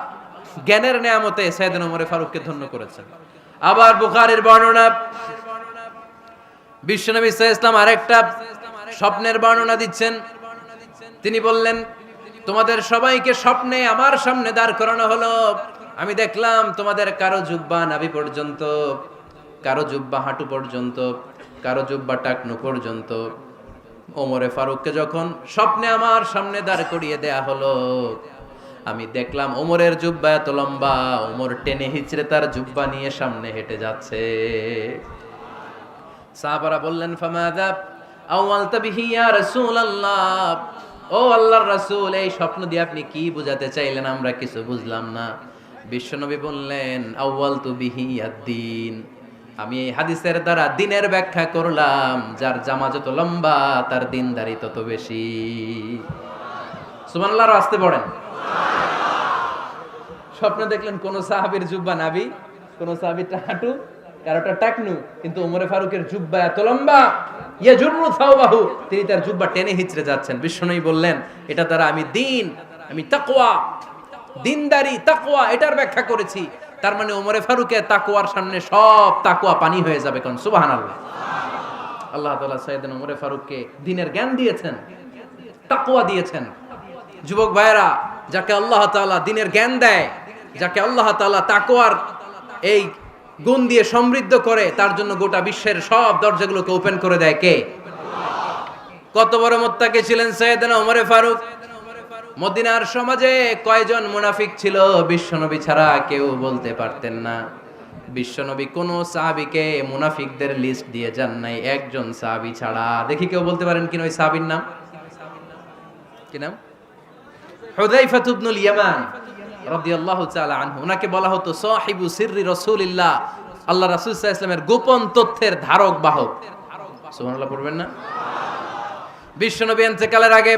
জ্ঞানের নেয়ামতে সাইয়েদনা ওমরে ফারুককে ধন্য করেছেন। আবার বুখারীর বর্ণনা, বিশ্বনবী সাল্লাল্লাহু আলাইহি ওয়াসাল্লাম আরেকটা স্বপ্নের বর্ণনা দিচ্ছেন। তিনি বললেন, তোমাদের সবাইকে স্বপ্নে আমার সামনে দাঁড় করানো হলো। আমি দেখলাম তোমাদের কারো জুব্বা নাভি পর্যন্ত, কারো জুব্বা হাঁটু পর্যন্ত, কারো জুব্বা টাকনু পর্যন্ত। ওমরে ফারুককে যখন স্বপ্নে আমার সামনে দাঁড় করিয়ে দেয়া হলো, আমি দেখলাম ওমরের জুব্বা এত লম্বা, ওমর টেনে হিচড়ে তার জুব্বা নিয়ে সামনে হেঁটে যাচ্ছে। সাহাবারা বললেন, ফামাযা আওয়ালতা বিহি ইয়া রাসূলুল্লাহ, ও আল্লাহর রাসূল, এই স্বপ্ন দিয়ে আপনি কি বোঝাতে চাইলেন, আমরা কিছু বুঝলাম না। বিশ্বনবী বললেন, আউয়ালতু বিহি আদ-দীন, আমি এই হাদিসের দ্বারা দ্বীনের ব্যাখ্যা করলাম, যার জামা যত লম্বা তার দ্বীনদারি তত বেশি। সুবহানাল্লাহ, আসতে পড়েন। স্বপ্নে দেখলেন কোন সাহাবীর জুব্বা নাভি, কোন সাহাবীর হাঁটু, কারোটা টাকনু, কিন্তু ওমরে ফারুকের জুব্বা এত লম্বা, ইয়াজুরু সাওবাহু, তিনি তার জুব্বা টেনে হিচড়ে যাচ্ছেন। বিশ্বনবী বললেন, এটা দ্বারা আমি দ্বীন, আমি তাকওয়া, দ্বীনদারি, তাকওয়া, এটার ব্যাখ্যা করেছি। তার মানে ওমরে ফারুকের তাকওয়ার সামনে সব তাকওয়া পানি হয়ে যাবে। কোন সুবহানাল্লাহ। আল্লাহ তাআলা সাইয়েদনা ওমরে ফারুককে দ্বীনের জ্ঞান দিয়েছেন, তাকওয়া দিয়েছেন। যুবক ভাইরা, যাকে আল্লাহ তাআলা দ্বীনের জ্ঞান দেয়, যাকে আল্লাহ তাআলা তাকওয়ার এই গুণ দিয়ে সমৃদ্ধ করে, তার জন্য গোটা বিশ্বের সব দরজাগুলোকে ওপেন করে দেয় কে? কত বড় মুত্তাকি ছিলেন সাইয়েদনা ওমরে ফারুক। মদিনার সমাজে কয়জন মুনাফিক ছিল বিশ্বনবী ছাড়া কেউ বলতে পারতেন না। বিশ্বনবী কোন সাহাবীকে মুনাফিকদের লিস্ট দিয়ে যান নাই, একজন সাহাবী ছাড়া। দেখি কেউ বলতে পারেন কিনা ওই সাহাবীর নাম? কি নাম? হুযায়ফা ইবনুল ইয়ামান রাদিয়াল্লাহু তাআলা আনহু। ওনাকে বলা হতো সাহিবু সিররি রাসূলিল্লাহ, আল্লাহ রাসূল সাল্লাল্লাহু আলাইহি ওয়াসাল্লামের গোপন তথ্যের ধারক বাহক। সুবহানাল্লাহ পড়বেন না? বিশ্বনবী ইন্তেকালের আগে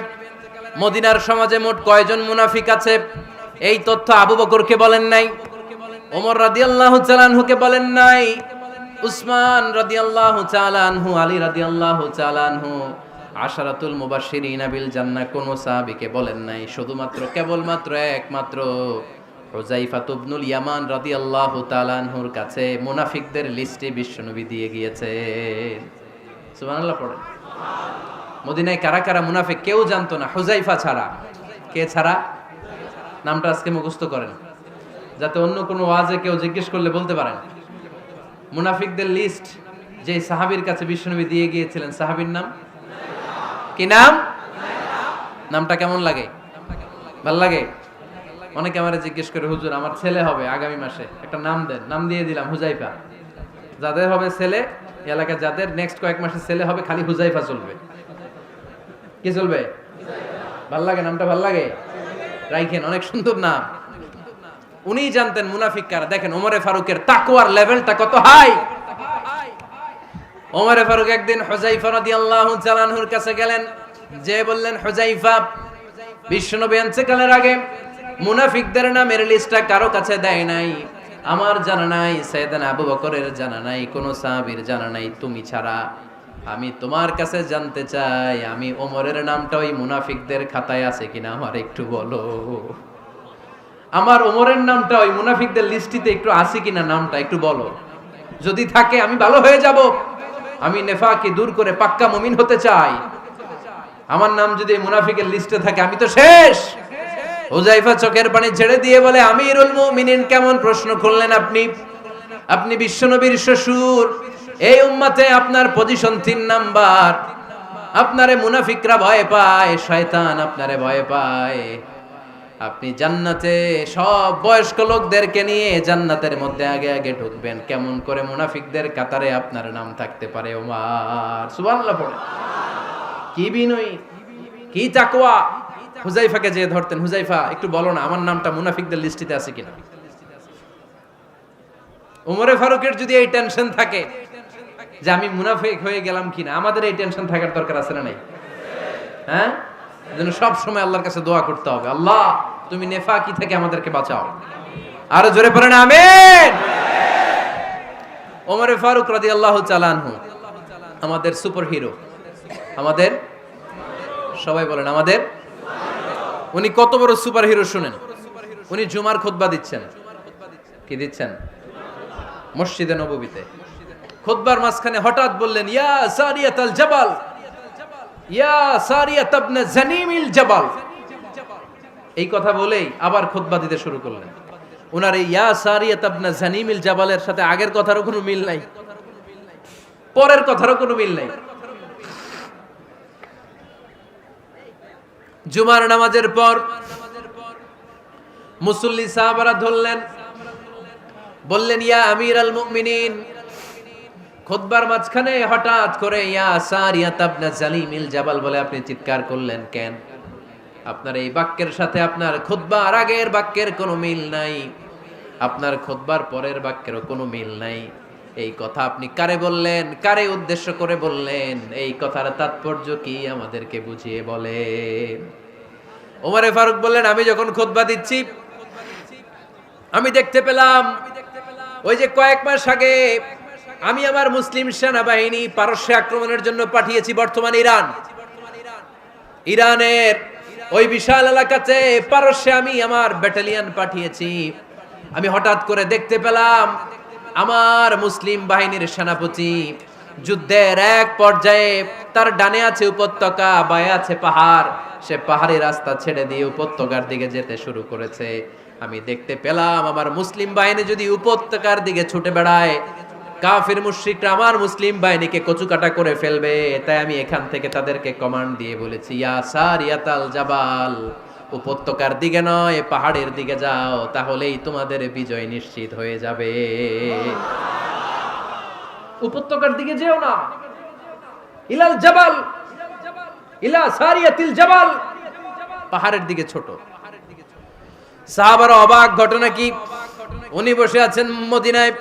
মদিনার সমাজে মোট কয়জন মুনাফিক আছে, এই তথ্য আবু বকরকে বলেন নাই, ওমর রাদিয়াল্লাহু তাআলা আনহুকে বলেন নাই, উসমান রাদিয়াল্লাহু তাআলা আনহু, আলী রাদিয়াল্লাহু তাআলা আনহু, আশারাতুল মুবাশশিরিন বিল জান্নাহ কোন সাহাবীকে বলেন নাই। শুধুমাত্র কেবলমাত্র একমাত্র হুযায়ফা ইবনুল ইয়ামান রাদিয়াল্লাহু তাআলা আনহুর কাছে মুনাফিকদের লিস্টে বিশ্বনবী দিয়ে গিয়েছেন। সুবহানাল্লাহ পড়েন। মদিনায় কারা কারা মুনাফিক কেউ জানতো না হুযায়ফা ছাড়া। কে ছাড়া? নামটা আজকে মুখস্থ করেন, যাতে অন্য কোনো ওয়াজে কেউ জিজ্ঞেস করলে বলতে পারেন। মুনাফিকদের লিস্ট যে সাহাবীর কাছে বিশ্বনবী দিয়ে গিয়েছিলেন, সাহাবীর নাম কি? নাম? নামটা কেমন লাগে? ভাল লাগে? অনেকে আমারে জিজ্ঞেস করে, হুজুর আমার ছেলে হবে আগামী মাসে, একটা নাম দেন। নাম দিয়ে দিলাম হুযায়ফা। যাদের হবে ছেলে, এলাকায় যাদের নেক্সট কয়েক মাসে ছেলে হবে, খালি হুযায়ফা চলবে। কি চলবে? ভাল লাগে? নামটা ভাল লাগে? রাইখেন, অনেক সুন্দর নাম। উনি জানতেন মুনাফিক কারা। দেখেন ওমরে ফারুকের তাকওয়ার লেভেলটা কত হাই। ওমরে ফারুক একদিন হুযায়ফা রাদিয়াল্লাহু তাআলা আনহুর কাছে গেলেন, যে বললেন, হুযায়ফা, বিশ্বনবী ইন্তেকালের আগে মুনাফিকদের নামের লিস্টটা কারো কাছে দেয় নাই, আমার জানা নাই, সাইয়েদনা আবু বকরের জানা নাই, কোন সাহাবীর জানা নাই, তুমি ছাড়া। আমি তোমার কাছে জানতে চাই, আমি ওমরের নামটা ওই মুনাফিকদের খাতায় আছে কিনা আমার একটু বলো। আমার ওমরের নামটা ওই মুনাফিকদের লিস্টিতে একটু আছে কিনা, নামটা একটু বলো। যদি থাকে আমি ভালো হয়ে যাব। আমি নেফাকি দূর করে পাক্কা মুমিন হতে চাই। আমার নাম যদি মুনাফিকের লিস্টে থাকে আমি তো শেষ। হুযায়ফা চোখের পানি ছেড়ে দিয়ে বলে, আমিরুল মুমিনিন, কেমন প্রশ্ন করলেন আপনি? আপনি বিশ্বনবীর শ্বশুর, এই উম্মতে আপনার পজিশন 3 নাম্বার। আপনারে মুনাফিকরা ভয় পায়, শয়তান আপনারে ভয় পায়। আপনি জান্নাতে সব বয়স্ক লোকদেরকে নিয়ে জান্নাতের মধ্যে আগে আগে ঢুকবেন, কেমন করে মুনাফিকদের কাতারে আপনার নাম থাকতে পারে ওমর? সুবহানাল্লাহ পড়ে। কি বিনয়ী, কি তাকওয়া! হুযায়ফাকে যে ধরতেন, হুযায়ফা একটু বলো না আমার নামটা মুনাফিকদের লিস্টিতে আছে কিনা। ওমরে ফারুকের যদি এই টেনশন থাকে যে আমি মুনাফিক হয়ে গেলাম কিনা, আমাদের এই টেনশন থাকার দরকার আছে না নাই? হ্যাঁ, যেন সব সময় আল্লাহর কাছে দোয়া করতে হবে, আল্লাহ তুমি নেফাকি থেকে আমাদেরকে বাঁচাও। আরো জোরে পড়েন আমিন। ওমরে ফারুক রাদিয়াল্লাহু তাআলা আনহু আমাদের সুপার হিরো, আমাদের সবাই বলেন আমাদের। উনি কত বড় সুপার হিরো শুনেন। উনি জুমার খুতবা দিচ্ছেন। কি দিচ্ছেন? মসজিদে নববীতে খুতবার মাঝখানে হঠাৎ বললেন, ইয়া সারিয়াতাল জাবাল, ইয়া সারিয়াত ইবনে জানিমিল জাবাল। এই কথা বলেই আবার খুতবা দিতে শুরু করলেন। ওনার এই ইয়া সারিয়াত ইবনে জানিমিল জাবালের সাথে আগের কথারও কোনো মিল নাই, পরের কথারও কোনো মিল নাই। জুমার নামাজের পর মুসল্লি সাহাবারা ধরলেন, বললেন, ইয়া আমিরাল মুমিনিন। খুতবার মাঝখানে হঠাৎ করে ইয়া সারিয়াত ইবনে জানিমিল জাবাল বলে আপনি চিৎকার করলেন কেন? আপনার এই বাক্যের সাথে আপনার খুতবার আগের বাক্যের কোনো মিল নাই, আপনার খুতবার পরের বাক্যেরও কোনো মিল নাই। এই কথা আপনি কারে বললেন, কারে উদ্দেশ্য করে বললেন? এই কথার তাৎপর্য কি আমাদেরকে বুঝিয়ে বলেন। ওমরে ফারুক বললেন, আমি যখন খুতবা দিচ্ছি আমি দেখতে পেলাম ওই যে কয়েক মাস আগে আমি আমার মুসলিম সেনাবাহিনী পারস্যে আক্রমণের জন্য পাঠিয়েছি, বর্তমান ইরানের ওই বিশাল এলাকাতে পারস্যে আমি আমার ব্যাটালিয়ন পাঠিয়েছি। আমি হঠাৎ করে দেখতে পেলাম আমার মুসলিম বাহিনীর সেনাপতি যুদ্ধের এক পর্যায়ে তার ডানে আছে উপত্যকা, বায়ে আছে পাহাড়, সে পাহাড়ি রাস্তা ছেড়ে দিয়ে উপত্যকার দিকে যেতে শুরু করেছে। আমি দেখতে পেলাম আমার মুসলিম বাহিনী যদি উপত্যকার দিকে ছুটে বেড়ায়, কাফির মুশরিকরা আমার মুসলিম বাহিনীকে কচুকাটা করে ফেলবে। তাই আমি এখান থেকে তাদেরকে কমান্ড দিয়ে বলেছি, ইয়া সারিয়াতাল জাবাল, উপত্যকার দিকে নয় পাহাড়ের দিকে যাও, তাহলেই তোমাদের বিজয় নিশ্চিত হয়ে যাবে। উপত্যকার দিকে যেও না, ইলাল জাবাল, ইলা সারিয়াতিল জাবাল, পাহাড়ের দিকে ছোট। সাহাবারা অবাক, ঘটনা কি? উনি বসে আছেন মদিনায়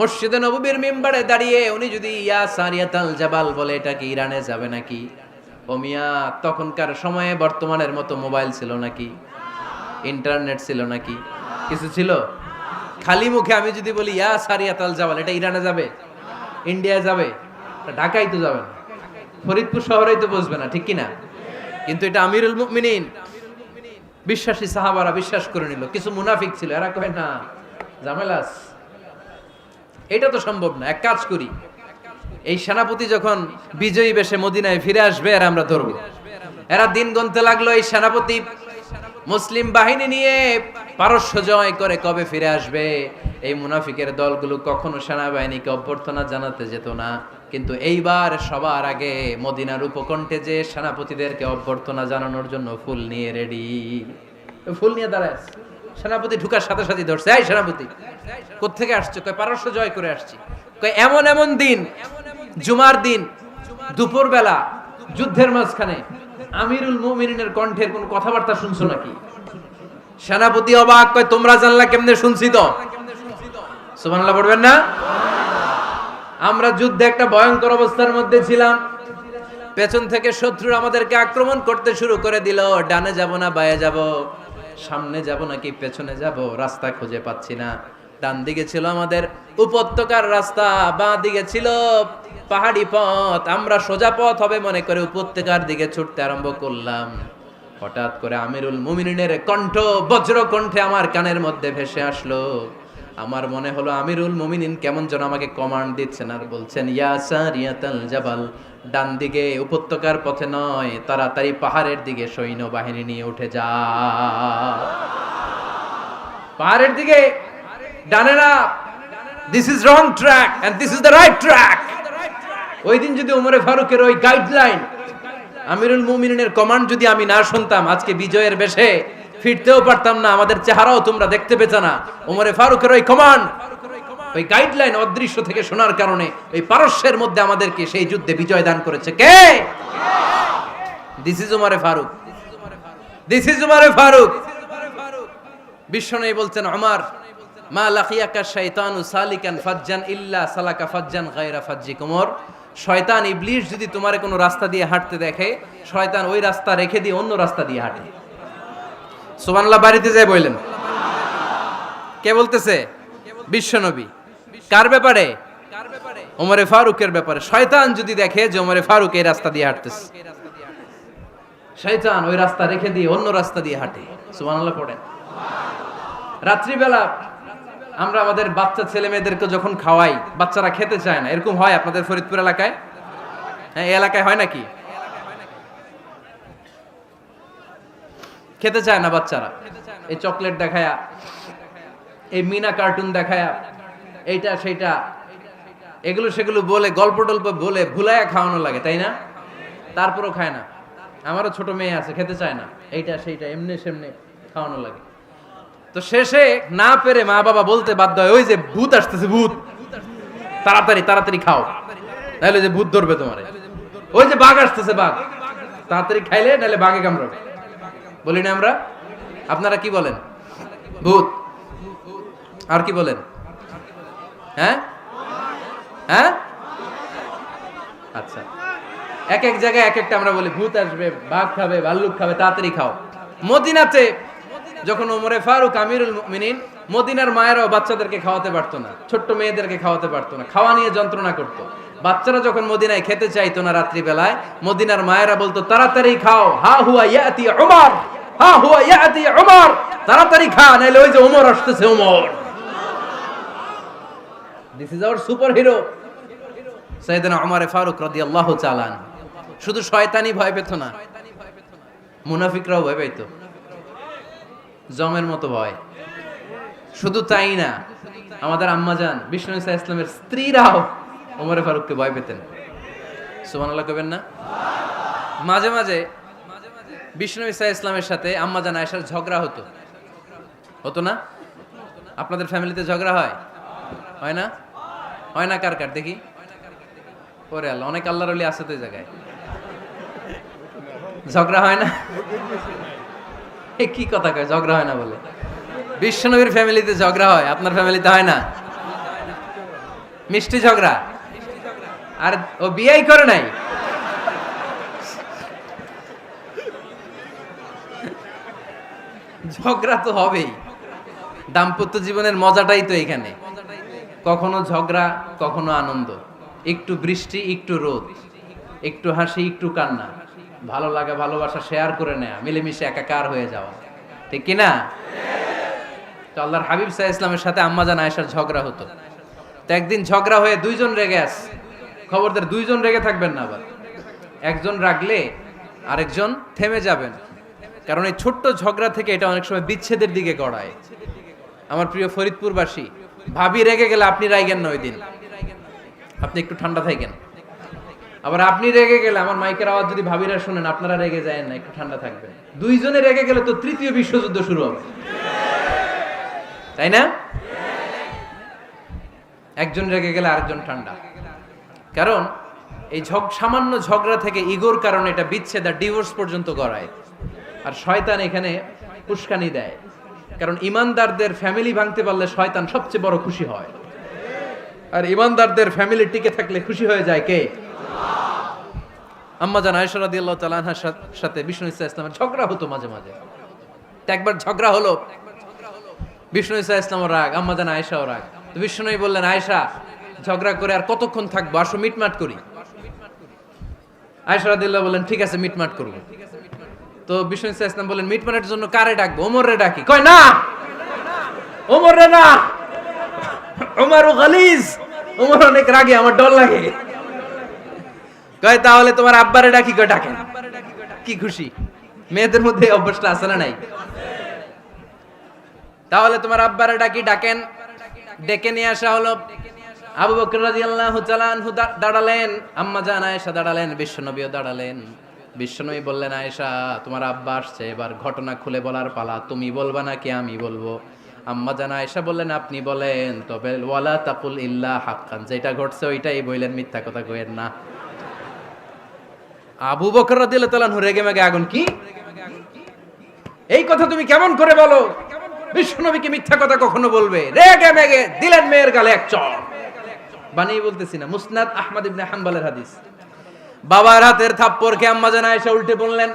মসজিদে নববীর মিম্বারে দাঁড়িয়ে, উনি যদি ইয়া সারিয়াতাল জাবাল বলে, এটা কি ইরানে যাবে নাকি? ও মিয়া, তখনকার সময়ে বর্তমানের মতো মোবাইল ছিল নাকি? ইন্টারনেট ছিল নাকি? কিছু ছিল? খালি মুখে আমি যদি বলি ইয়া সারিয়াতাল জাবাল, এটা ইরানে যাবে? ইন্ডিয়া যাবে? ঢাকায় তো যাবে না, ফরিদপুর শহরেই তো বসবে না, ঠিক কিনা? কিন্তু এটা আমিরুল মুমিনিন বিশ্বাসী সাহাবারা বিশ্বাস করে নিল। কিছু মুনাফিক ছিল, এরা কয় না ঝামেলাস, এটা তো সম্ভব না। এক কাজ করি, এই সেনাপতি যখন বিজয়ী বেশে মদিনায় ফিরে আসবে আর আমরা ধরবো। এরা দিন গুনতে লাগলো, এই সেনাপতি মুসলিম বাহিনী নিয়ে পারস্য জয় করে কবে ফিরে আসবে। এই মুনাফিকের দলগুলো কখনো সেনাবাহিনীকে অভ্যর্থনা জানাতে যেত না, কিন্তু এইবার সবার আগে মদিনার উপকণ্ঠে যে সেনাপতিদেরকে অভ্যর্থনা জানানোর জন্য ফুল নিয়ে রেডি, ফুল নিয়ে দাঁড়ায়। সেনাপতি ঢুকার সাথে সাথে ধরছে, এই সেনাপতি কোত্থেকে আসছে? কয় পারস্য জয় করে আসছি। কয় এমন এমন দিন, জুমার দিন দুপুর বেলা যুদ্ধের মাঝখানে আমিরুল মুমিনিনের কণ্ঠের কোন কথাবার্তা শুনছো নাকি? সেনাপতি অবাক, কয় তোমরা জানলা কেমনে? শুনছি তো। সুবহানাল্লাহ পড়বেন না? আমরা যুদ্ধে একটা ভয়ঙ্কর অবস্থার মধ্যে ছিলাম, পেছন থেকে শত্রু আমাদেরকে আক্রমণ করতে শুরু করে দিল। ডানে যাব না বায়ে যাব, সামনে যাব নাকি পেছনে যাব, রাস্তা খুঁজে পাচ্ছি না। ডান দিকে ছিল আমাদের উপত্যকার রাস্তা, বাঁ দিকে ছিল পাহাড়ি পথ। আমরা সোজা পথ হবে মনে করে উপত্যকার দিকে ছুটতে আরম্ভ করলাম। হঠাৎ করে আমিরুল মুমিনিনের কণ্ঠ বজ্র কণ্ঠে আমার কানের মধ্যে ভেসে আসলো, আমার মনে হলো আমিরুল মুমিনিন কেমন যেন আমাকে কমান্ড দিচ্ছেন আর বলছেন, ইয়া সারিয়াতাল জাবাল, ডান দিকে উপত্যকার পথে নয়, তাড়াতাড়ি পাহাড়ের দিকে সৈন্যবাহিনী নিয়ে উঠে যা। পাহাড়ের দিকে, ডানে না। This is wrong track and this is the right track. ওই দিন যদি ওমরে ফারুকের ওই গাইডলাইন, আমিরুল মুমিনিনের কমান্ড যদি আমি না শুনতাম, আজকে বিজয়ের বেশে ফিরতেও পারতাম না, আমাদের চেহারাও তোমরা দেখতে পেতে না। ওমরে ফারুকের ওই কমান্ড, ওই গাইডলাইন অদৃশ্য থেকে শোনার কারণে ওই পারস্যের মধ্যে আমাদেরকে সেই যুদ্ধে বিজয় দান করেছে কে? দিস ইজ ওমরে ফারুক, দিস ইজ ওমরে ফারুক। বিশ্বনবী বলছেন, ওমর, মা লাকিয়াকা শাইতানু সালিকান ফাজ্জান ইল্লা সালাকা ফাজ্জান গায়রা ফাজ্জিক। ওমর, শয়তান ইবলিস যদি তোমারে কোনো রাস্তা দিয়ে হাঁটতে দেখে, শয়তান ওই রাস্তা রেখে দিয়ে অন্য রাস্তা দিয়ে হাঁটে। সুবহানাল্লাহ বাড়িতে যায় বললেন। কে বলতেছে? বিশ্বনবী। কার ব্যাপারে? ওমরে ফারুকের ব্যাপারে। শয়তান যদি দেখে যে ওমরে ফারুক এই রাস্তা দিয়ে হাঁটতেছে, শয়তান ওই রাস্তা রেখে দিয়ে অন্য রাস্তা দিয়ে হাঁটে। সুবহানাল্লাহ পড়েন। রাত্রিবেলা আমরা আমাদের বাচ্চা ছেলে মেয়েদেরকে যখন খাওয়াই, বাচ্চারা খেতে চায় না, এরকম হয় আপনাদের ফরিদপুর এলাকায়? হ্যাঁ, এই এলাকায় হয় নাকি? খেতে চায় না বাচ্চারা, এই চকলেট দেখায়া, এই মিনা কার্টুন দেখায়া, এইটা সেইটা, এগুলো সেগুলো বলে, গল্প টল্প বলে ভুলায়া খাওয়ানো লাগে, তাই না? তারপরও খায় না। আমারও ছোট মেয়ে আছে, খেতে চায় না, এইটা সেইটা এমনি সেমনি খাওয়ানো লাগে। তো শেষে না পেরে মা বাবা বলতে বাধ্য হয়, ওই যে ভূত আসতেছে, ভূত, তাড়াতাড়ি তাড়াতাড়ি খাও, নাহলে যে ভূত ধরবে তোমারে। ওই যে বাঘ আসতেছে, বাঘ, তাড়াতাড়ি খাইলে নাহলে বাঘে কামড়াবে। বলি না আমরা? আপনারা কি বলেন? ভূত। আর কি বলেন? হ্যাঁ হ্যাঁ, আচ্ছা, এক এক জায়গায় এক একটা আমরা বলি, ভূত আসবে, বাঘ খাবে, ভাল্লুক খাবে, তাড়াতাড়ি খাও। মদিনাতে যখন ওমরে ফারুক আমিরুল মুমিনিন, মদিনার মায়েরাও বাচ্চাদেরকে খাওয়াতে পারতো না, ছোট্ট মেয়েদেরকে খাওয়াতে পারতো না, খাওয়া নিয়ে যন্ত্রণা করতো। বাচ্চারা যখন মদিনায় খেতে চাইতো না রাত্রি বেলায়, মদিনার মায়েরা বলতো, তাড়াতাড়ি খাও, হা হুয়া ইয়াতি উমর, হা হুয়া ইয়াতি উমর, তাড়াতাড়ি খা, নাইলে ওই যে ওমর আসতেছে, Omar. This is our superhero সাইয়েদনা ওমর ফারুক রাদিয়াল্লাহু তাআলা আনহু। শুধু শয়তানি ভয় পেত না, মুনাফিকরাও ভয় পাইতো, জমের মতো ভয়। শুধু তাই না, আমাদের আম্মাজান বিষ্ণু ইসা ইসলামের স্ত্রীরাও ওমরে ফারুককে ভয় পেতেন। সুবহানাল্লাহ কইবেন না? মাঝে মাঝে বিষ্ণু ইসা ইসলামের সাথে আম্মাজান আয়েশার ঝগড়া হতো, হতো না? আপনাদের ফ্যামিলিতে ঝগড়া হয়? হয় না? হয় না? কার কার দেখি? ওরে আল্লাহ, অনেক আল্লাহর ওলি আছে তো এই জায়গায়। ঝগড়া হয় না? কি কথা কয়, ঝগড়া হয় না বলে? বিশ্বনবীর ফ্যামিলিতে ঝগড়া হয়, আপনার ফ্যামিলিতে হয় না? মিষ্টি ঝগড়া। আর ও বিয়েই করে নাই। ঝগড়া তো হবেই, দাম্পত্য জীবনের মজাটাই তো এখানে। কখনো ঝগড়া, কখনো আনন্দ, একটু বৃষ্টি, একটু রোদ, একটু হাসি, একটু কান্না, ভালো লাগা, ভালোবাসা শেয়ার করে নেয়া, মিলেমিশে একাকার হয়ে যাওয়া, ঠিক কিনা? তো আল্লাহর হাবিব সাল্লাল্লাহু আলাইহি ইসলামের সাথে আম্মাজান আয়েশার ঝগড়া হতো। তো একদিন ঝগড়া হয়ে দুইজন রেগে আছে। খবরদার দুইজন রেগে থাকবেন না, আবার একজন রাগলে আরেকজন থেমে যাবেন, কারণ এই ছোট্ট ঝগড়া থেকে এটা অনেক সময় বিচ্ছেদের দিকে গড়ায়। আমার প্রিয় ফরিদপুরবাসী, ভাবি রেগে গেলে আপনি রাইগেন না, ওই দিন আপনি একটু ঠান্ডা থাকেন। আবার আপনি রেগে গেলে, আমার মাইকের আওয়াজ যদি ভাবিরা শুনেন, আপনারা রেগে যায় না, একটু ঠান্ডা থাকবেন। দুইজনে রেগে গেলে তো তৃতীয় বিশ্বযুদ্ধ শুরু হবে, তাই না? একজন রেগে গেলে আরেকজন ঠান্ডা, কারণ এই সামান্য ঝগড়া থেকে ইগোর কারণে এটা বিচ্ছেদ আর ডিভোর্স পর্যন্ত গড়ায়। আর শয়তান এখানে উস্কানি দেয়, কারণ ইমানদারদের ফ্যামিলি ভাঙতে পারলে শয়তান সবচেয়ে বড় খুশি হয়, আর ইমানদারদের ফ্যামিলি টিকে থাকলে খুশি হয়ে যায় কে? আম্মাজান আয়েশা রাদিয়াল্লাহু তাআলা আনহার সাথে বিষ্ণু ইসা ইসলামের ঝগড়া হতো মাঝে মাঝে। একবার ঝগড়া হলো, বিষ্ণু ইসা ইসলামও রাগ, আম্মাজান আয়েশাও রাগ। তো বিষ্ণুই বললেন, আয়েশা, ঝগড়া করে আর কতক্ষণ থাকবো, আসো মিটমাট করি। আয়েশা রাদিয়াল্লাহু বললেন, ঠিক আছে, মিটমাট করব। তো বিষ্ণু ইসা ইসলাম বললেন, মিটমাটের জন্য কারে ডাকবো? ওমর রে ডাকি। কয় না, ওমর রে না, ওমর গালিজ, ওমর অনেক রাগে, আমার ডর লাগে। কয় তাহলে তোমার আব্বারে ডাকি, কয় ডাকেন। কি খুশি, মেয়েদের মধ্যে অভ্যাসটা আছে না নাই? তাহলে তোমার আব্বারে ডাকি, ডাকেন। ডেকে নিয়ে আসা হলো। আবু বকর রাদিয়াল্লাহু তাআলা আনহু দাঁড়ালেন, আম্মা জান আয়েশা দাঁড়ালেন, বিশ্বনবীও দাঁড়ালেন। বিশ্বনবী বললেন, আয়েশা তোমার আব্বা আসছে, এবার ঘটনা খুলে বলার পালা, তুমি বলবা নাকি আমি বলবো? আম্মা জান আয়েশা বললেন, আপনি বলেন, তবে ওয়ালা তাকুল ইল্লা হাক্কান, যেটা ঘটছে ওইটাই বললেন, মিথ্যা কথা কইেন না। আবু বকর রাদিয়াল্লাহু তাআলা আনহু রেগে মেগে আগুন, কি এই কথা তুমি কেমন করে বলো? বিশ্বনবী কি মিথ্যা কথা কখনো বলবে? রেগে মেগে দিলেন মেয়ের গালে এক চড়। বানিয়ে বলতেছি না, মুসনাদ আহমদ ইবনে হাম্বলের হাদিস। বাবার হাতের থাপ্পড়কে আম্মা জান আয়েশা উল্টে বললেন।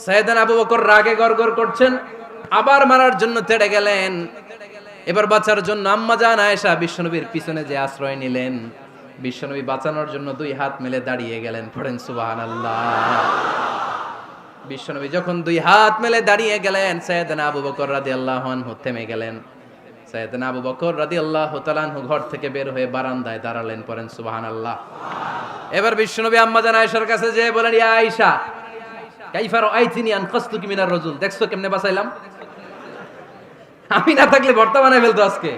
সাইয়েদনা আবু বকর রাগে গড়গড় করছেন, আবার মারার জন্য তেড়ে গেলেন। এবার বাঁচার জন্য আম্মা জান আয়েশা বিশ্বনবীর পিছনে যে আশ্রয় নিলেন, বিশ্বনবী বাঁচানোর জন্য দুই হাত মেলে দাঁড়িয়ে গেলেন। পড়েন সুবহানাল্লাহ। বিশ্বনবী যখন দুই হাত মেলে দাঁড়িয়ে গেলেন, সাইয়েদনা আবু বকর রাদিয়াল্লাহু আনহু থেমে গেলেন। সাইয়েদনা আবু বকর রাদিয়াল্লাহু তাআলা আনহু ঘর থেকে বের হয়ে বারান্দায় দাঁড়ালেন। পড়েন সুবহানাল্লাহ। এবার বিশ্বনবী আম্মা জান আয়েশার কাছে যেয়ে বলেন, ইয়া আয়েশা কাইফা রাআইতিনি আনকাসতুকি মিনার রাজুল, দেখছো কেমনে বাঁচাইলাম? আমি না থাকলে ভর্তা বানায় ফেলতো আজকে।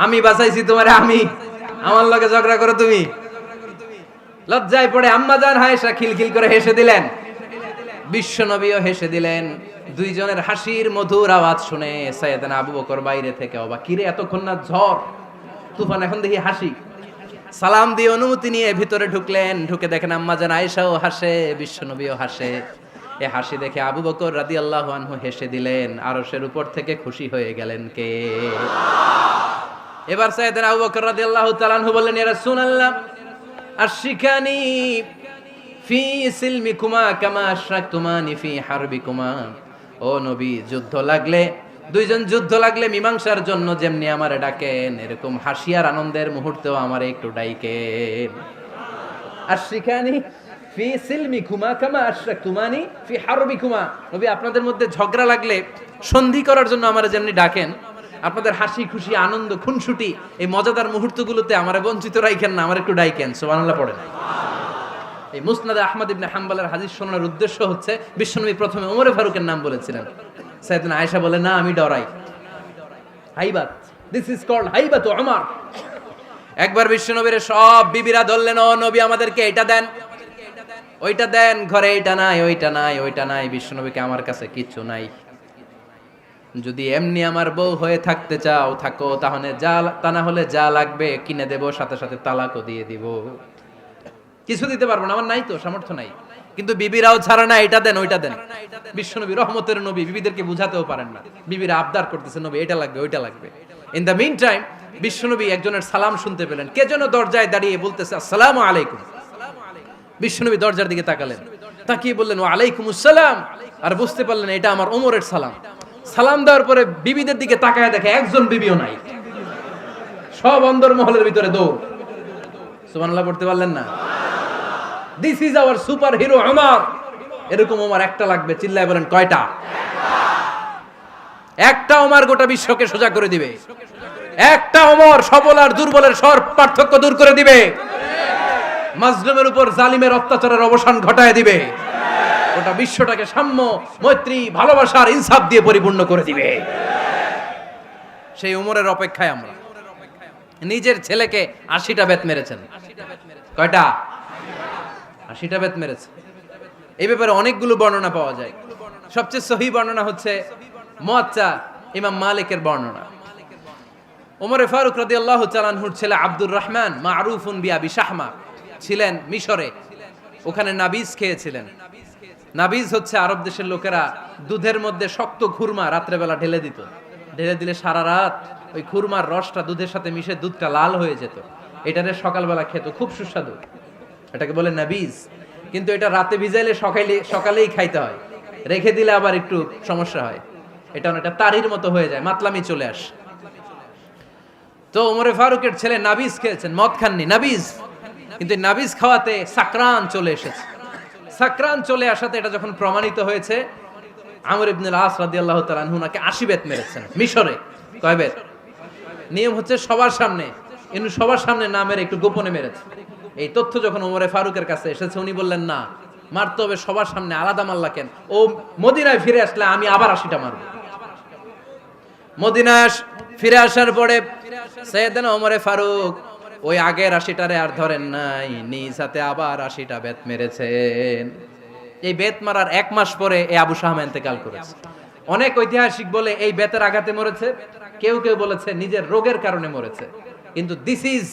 আমি বাঁচাইছি তোমারে, আমি, আমার লগে ঝগড়া করো তুমি। লজ্জায় পড়ে আম্মা জান আয়েশা খিলখিল করে হেসে দিলেন, বিশ্বনবীও হেসে দিলেন। দুইজনের হাসির মধুর আওয়াজ শুনে সাইয়েদনা আবু বকর বাইরে থেকে অবাক, কিরে এতক্ষণ না ঝড় তুফান, এখন দেখি হাসি। সালাম দিয়ে অনুমতি নিয়ে ভিতরে ঢুকলেন। ঢুকে দেখেন আম্মা জান আয়েশাও হাসে, বিশ্বনবীও হাসে। এ হাসি দেখে আবু বকর রাদিয়াল্লাহু আনহু হেসে দিলেন। আরশের উপর থেকে খুশি হয়ে গেলেন কে? এবার সাইয়েদনা আবু বকর রাদিয়াল্লাহু তাআলা আনহু বললেন, ইয়া রাসূলুল্লাহ আশরিকানি ফি সিলমিকুমা কামা আশরাকতুমানি ফি হারবিকুমা। ও নবী, যুদ্ধ লাগলে, দুইজন যুদ্ধ লাগলে মীমাংসার জন্য যেমনি আমারে ডাকেন, এরকম হাসি আর আনন্দের মুহূর্তেও আমারে একটু ডাইকেন। আশরিকানি ফি সিলমিকুমা কামা আশরাকতুমানি ফি হারবিকুমা। নবী, আপনাদের মধ্যে ঝগড়া লাগলে সন্ধি করার জন্য আমারে যেমনি ডাকেন, আপনাদের হাসি খুশি আনন্দ খুনসুটি এই মজাদার মুহূর্তগুলোতে আমারে বঞ্চিত রাখেন না, আমার একটু ডাইকেন। সুবহানাল্লাহ পড়েন। এই মুসনাদে আহমদ ইবনে হাম্বলের হাদিস শোনার উদ্দেশ্য হচ্ছে, বিশ্বনবী প্রথমে ওমর ফারুকের নাম বলেছিলেন। সাইয়েদনা আয়েশা বলে, না আমি ডরাই। হাইবাত, দিস ইজ কল্ড হাইবাত ওমর। একবার বিশ্বনবীর সব বিবিরা ধরলেন, ও নবী আমাদেরকে এটা দেন, ওইটা দেন, ঘরে এটা নাই, ওইটা নাই, ওইটা নাই। বিশ্বনবীকে, আমার কাছে কিচ্ছু নাই, যদি এমনি আমার বউ হয়ে থাকতে চাও থাকো, তাহলে যা, তা না হলে যা লাগবে কিনে দেব, সাথে সাথে তালাকও দিয়ে দিব। কিছু দিতে পারবো না, আমার নাই তো, সামর্থ্য নাই। কিন্তু বিবিরাও ছাড়া না, এটা দেন, ওইটা দেন। বিশ্বনবী রহমতের নবী, বিবিদেরকে বুঝাতেও পারেন না। বিবিরা আবদার করতেছে, নবী এটা লাগবে, ওইটা লাগবে। ইন দ্য মিন টাইম বিশ্বনবী একজনের সালাম শুনতে পেলেন। কে যেন দরজায় দাঁড়িয়ে বলতেছে, আসসালামু আলাইকুম। বিশ্বনবী দরজার দিকে তাকালেন, তাকিয়ে বললেন, ওয়া আলাইকুমুস সালাম। আর বুঝতে পারলেন এটা আমার ওমরের সালাম। সালাম দেওয়ার পরে বিবিদের দিকে তাকায় দেখে একজন বিবিও নাই, সব অন্দরমহলের ভিতরে দৌড়। সুবহানাল্লাহ পড়তে পারলেন না? This is our super hero Omar. এরকম ওমর একটা লাগবে, চিল্লায় বলেন কয়টা? একটা ওমর গোটা বিশ্বকে সোজা করে দিবে। একটা ওমর সবল আর দুর্বলের সব পার্থক্য দূর করে দিবে। মাজলুমের উপর জালিমের অত্যাচারের অবসান ঘটায় দিবে। গোটা বিশ্বটাকে সাম্য, মৈত্রী, ভালোবাসার ইনসাফ দিয়ে পরিপূর্ণ করে দিবে। সেই ওমরের অপেক্ষায় আমরা। নিজের ছেলেকে 80টা বেত মেরেছেন। কয়টা? 80টা বেত মেরেছে। এই ব্যাপারে অনেকগুলো বর্ণনা পাওয়া যায়। সবচেয়ে সহিহ বর্ণনা হচ্ছে মুয়াত্তা ইমাম মালিকের বর্ণনা। ওমরে ফারুক রাদিয়াল্লাহু তাআলা আনহুর ছেলে আব্দুর রহমান মারুফুন বিআবি শাহমা ছিলেন মিশরে। ওখানে নাবিজ খেয়েছিলেন। নাবিজ হচ্ছে আরব দেশের লোকেরা দুধের মধ্যে শক্ত খুরমা রাত্রেবেলা ঢেলে দিত। ঢেলে দিলে সারা রাত ওই খুরমার রসটা দুধের সাথে মিশে দুধটা লাল হয়ে যেত। এটারে সকালবেলা খেত, খুব সুস্বাদু। এটাকে বলে নাবিজ। কিন্তু এটা রাতে ভিজাইলে সকালেই খাইতে হয়, রেখে দিলে আবার একটু সমস্যা হয়। এটা অনেকটা তারির মতো হয়ে যায়, মাতলামি চলে আসে। তো ওমরে ফারুকের ছেলে নাবিজ খেয়েছেন, মদ খাননি, নাবিজ। কিন্তু নাবিজ খাওয়াতে সাকরান চলে এসেছে। সাকরান চলে আসাতে এটা যখন প্রমাণিত হয়েছে, আমর ইবনে আল আস রাদিয়াল্লাহু তাআলা আনহু নাকি 80 বেত মেরেছেন মিশরে। কয় বেত? নিয়ম হচ্ছে সবার সামনে, কিন্তু সবার সামনে না মেরে একটু গোপনে মেরেছে। এই তথ্য যখন ওমরে ফারুকের কাছে এসেছে, উনি বললেন না, মারতে হবে সবার সামনে, আলাদা মাল্লা কেন? ও মদিনায় ফিরে আসলে আমি আবার 80টা মারব। মদিনায় ফিরে আসার পরে সাইয়েদনা ওমরে ফারুক ওই আগের 80টারে আর ধরেন নাই, নিজ হাতে আবার 80টা বেত মেরেছেন। এই বেত মারার 1 মাস পরে এই আবু শাহমা ইন্তেকাল করেছে। অনেক ঐতিহাসিক বলে এই বেতের আঘাতে মরেছে, কেউ কেউ বলেছে নিজের রোগের কারণে মরেছে। কিন্তু দিস ইজ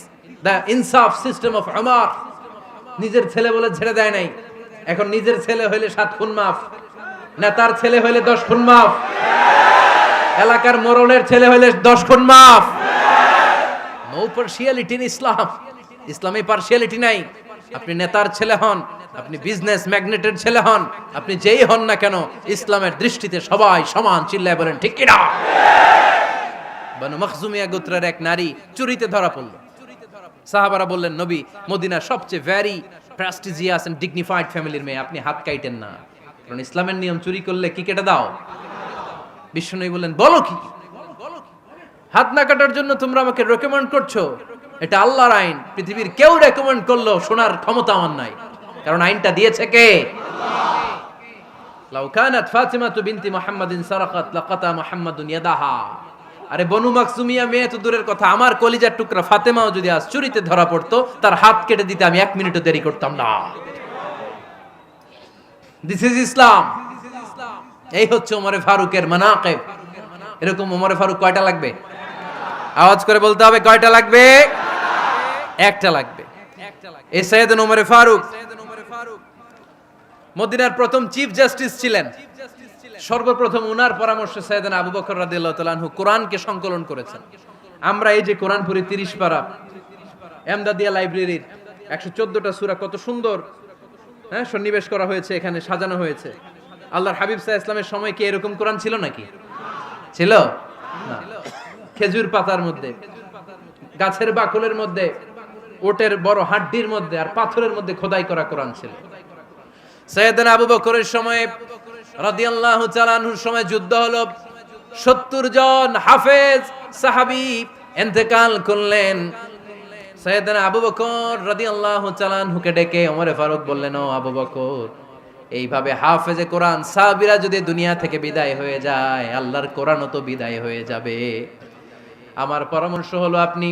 দ্য ইনসাফ সিস্টেম অফ উমর। নিজের ছেলে বলে ছেড়ে দেয় নাই। এখন নিজের ছেলে হইলে 7 খুন মাফ, নেতার ছেলে হইলে 10 খুন মাফ, এলাকার মোড়লের ছেলে হইলে 10 খুন মাফ। নো পার্সিয়ালিটি ইন ইসলাম। ইসলামে পার্সিয়ালিটি নাই। আপনি নেতার ছেলে হন, আপনি বিজনেস ম্যাগনেটের ছেলে হন, আপনি যেই হন না কেন, ইসলামের দৃষ্টিতে সবাই সমান। চিল্লায় বলেন ঠিক কিনা? বানু মখজুমিয়া গোত্রের এক নারী চুরিতে ধরা পড়ল। সাহাবারা বললেন, নবী মদিনার সবচেয়ে ভেরি প্রেস্টিজিয়াস এন্ড ডিগনিফাইড ফ্যামিলির মেয়ে, আপনি হাত কাটেন না, কারণ ইসলামের নিয়ম চুরি করলে কি কেটে দাও। বিশ্বনবী বললেন, বলো কি? হাত না কাটার জন্য তোমরা আমাকে রেকমেন্ড করছো? এটা আল্লাহর আইন, পৃথিবীর কেউ রেকমেন্ড করলো শোনার ক্ষমতা আমার নাই, কারণ আইনটা দিয়েছে কে? লাউ কানাত ফাতিমাতু বিনতি মুহাম্মাদিন সারাকাত লাকাতা মুহাম্মাদুন ইয়াদাহা। আরে বনু মাকসুমিয়া মেয়ে তো দূরের কথা, আমার কলিজার টুকরা ফাতেমাও যদি আজ চুরিতে ধরা পড়তো, তার হাত কেটে দিতে আমি 1 মিনিটও দেরি করতাম না। দিস ইজ ইসলাম। এই হচ্ছে ওমরে ফারুকের মানাকিব। এরকম ওমরে ফারুক কয়টা লাগবে? আওয়াজ করে বলতে হবে, কয়টা লাগবে? একটা লাগবে। এই সাইয়েদনা ওমরে ফারুক মদিনার প্রথম চিফ জাস্টিস ছিলেন। সর্বপ্রথম উনার পরামর্শে সাইয়েদনা আবু বকর রাদিয়াল্লাহু তাআলা আনহু কোরআনকে সংকলন করেছেন। আমরা এই যে কোরআন পড়ি 30 পারা, এমদাদিয়া লাইব্রেরির 114টা সূরা, কত সুন্দর সন্নিবেশ করা হয়েছে, এখানে সাজানো হয়েছে। আল্লাহর হাবিব সাল্লাল্লাহু আলাইহি ওয়াসাল্লামের সময় কি এরকম কোরআন ছিল নাকি? ছিল না। খেজুর পাতার মধ্যে, গাছের বাকলের মধ্যে, ওটের বড় হাড্ডির মধ্যে আর পাথরের মধ্যে খোদাই করা কোরআন ছিল। সাইয়েদনা আবু বকরের সময় রাদিয়াল্লাহু তাআলা আনহুর সময় যুদ্ধ হলো, 70 জন হাফেজ সাহাবী ইন্তেকাল করলেন। সাইয়েদনা আবু বকর রাদিয়াল্লাহু তাআলা আনহুকে ডেকে ওমরে ফারুক বললেন, ও আবু বকর, এইভাবে হাফেজে কোরআন সাহাবীরা যদি দুনিয়া থেকে বিদায় হয়ে যায়, আল্লাহর কোরআনও তো বিদায় হয়ে যাবে। আমার পরামর্শ হলো আপনি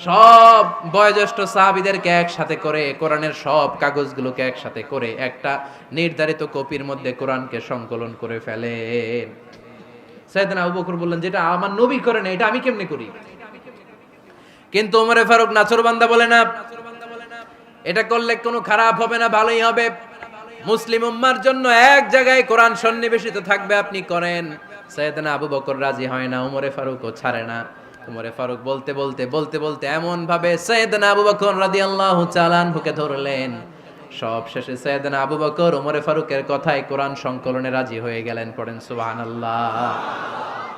সব বয়োজ্যেষ্ঠ সাহাবীদেরকে একসাথে করে কোরআনের সব কাগজগুলোকে একসাথে করে একটা নির্ধারিত কপির মধ্যে কোরআনকে সংকলন করে ফেলেন। সাইয়েদনা আবু বকর বললেন, যেটা আমার নবী করে না, এটা আমি কেমনে করি? কিন্তু ওমরে ফারুক নাছরবান্দা বলে না, এটা করলে কোনো খারাপ হবে না, ভালোই হবে। মুসলিম উম্মার জন্য এক জায়গায় কোরআন সন্নিবেশিত থাকবে, আপনি করেন। সাইয়েদনা আবু বকর রাজি হয় না, ওমরে ফারুকও ছাড়ে না। ওমরে ফারুক বলতে বলতে বলতে বলতে এমন ভাবে সাইয়েদনা আবু বকর রাদিয়াল্লাহু তাআলা আনহুকে ধরলেন, সব শেষে সাইয়েদনা আবু বকর ওমরে ফারুকের কথায় কোরআন সংকলনে রাজি হয়ে গেলেন। পড়েন সুবহানাল্লাহ।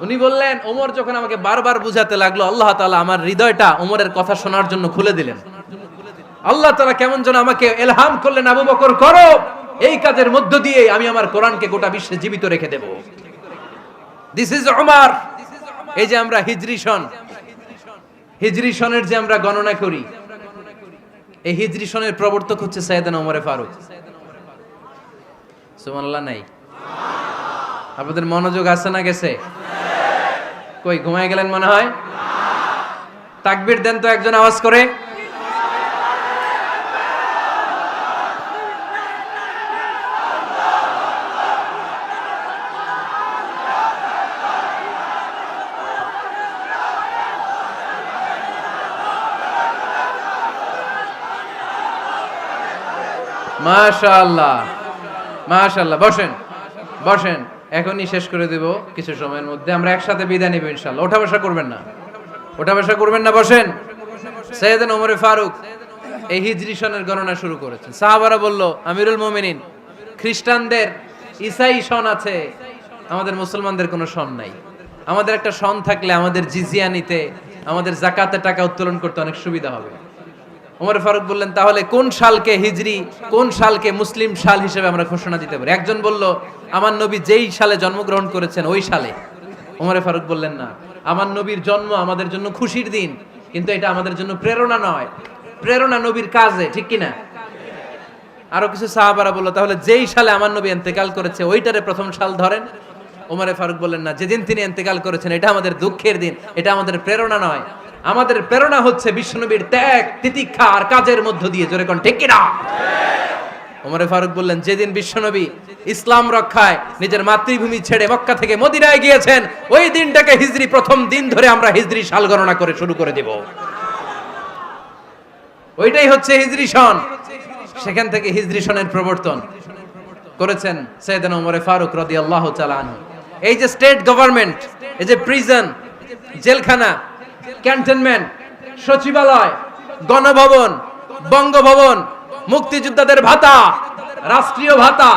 উনি বললেন, ওমর যখন আমাকে বারবার বুঝাতে লাগলো, আল্লাহ তাআলা আমার হৃদয়টা ওমরের কথা শোনার জন্য খুলে দিলেন। আল্লাহ তাআলা কেমন যেন আমাকে ইলহাম করলেন, আবু বকর করো, এই কাজের মধ্য দিয়ে আমি আমার কোরআনকে গোটা বিশ্বে জীবিত রেখে দেব। This is Umar. এই যে আমরা হিজরি সনের যে আমরা গণনা করি, এই হিজরি সনের প্রবর্তক হচ্ছে সাইয়েদনা ওমরে ফারুক। সুবহানাল্লাহ নাই? আপনাদের মনোযোগ আছে না গেছে? কই ঘুমায় গেলেন মনে হয়? তাকবীর দেন তো একজন আওয়াজ করে। মাশাআল্লাহ মাশাআল্লাহ। বসেন বসেন, এখনই শেষ করে দেব কিছু সময়ের মধ্যে। আমরা একসাথে বিদায় নিব ইনশাআল্লাহ। ওঠা বসা করবেন না, ওঠা বসা করবেন না, বসেন। সাইয়েদনা ওমরে ফারুক এই হিজরি সনের গণনা শুরু করেছেন। সাহাবারা বলল, আমিরুল মুমিনিন, খ্রিস্টানদের ঈসাই সন আছে, আমাদের মুসলমানদের কোনো সন নাই। আমাদের একটা সন থাকলে আমাদের জিজিয়া নিতে, আমাদের যাকাতের টাকা উত্তোলন করতে অনেক সুবিধা হবে। ওমর ফারুক বললেন, তাহলে কোন সালকে হিজরি, কোন সালকে মুসলিম সাল হিসেবে আমরা ঘোষণা দিতে পারি? একজন বলল, আমার নবী যেই সালে জন্মগ্রহণ করেছেন ওই সালে। ওমর ফারুক বললেন, না, আমার নবীর জন্ম আমাদের জন্য খুশির দিন, কিন্তু এটা আমাদের জন্য প্রেরণা নয়। প্রেরণা নবীর কাজে, ঠিক কিনা? আরো কিছু সাহাবারা বলল, তাহলে যেই সালে আমার নবী ইন্তেকাল করেছে ওইটারে প্রথম সাল ধরেন। ওমরে ফারুক বললেন, না, যেদিন তিনি ইন্তেকাল করেছেন এটা আমাদের দুঃখের দিন, এটা আমাদের প্রেরণা নয়। আমাদের প্রেরণা হচ্ছে বিশ্বনবীর ত্যাগ, তিতিক্ষা আর কাজের মধ্য দিয়ে। জোরে কোন ঠিক কিনা? ওমরে ফারুক বললেন, যেদিন বিশ্বনবী ইসলাম রক্ষায় নিজের মাতৃভূমি ছেড়ে মক্কা থেকে মদিনায় গিয়েছেন, ওই দিনটাকে হিজরি প্রথম দিন ধরে আমরা হিজরি সাল গণনা করে শুরু করে দেব। ওইটাই হচ্ছে হিজরি সন। সেখান থেকে হিজরি সনের প্রবর্তন করেছেন সাইয়েদনা ওমরে ফারুক রাদিয়াল্লাহু তাআলা আনহু। এই যে স্টেট গভর্নমেন্ট, এই যে প্রিজন, জেলখানা, ক্যান্টনমেন্ট, সচিবালয়, গণভবন, বঙ্গভবন, মুক্তিযোদ্ধাদের ভাতা, রাষ্ট্রীয় ভাতা,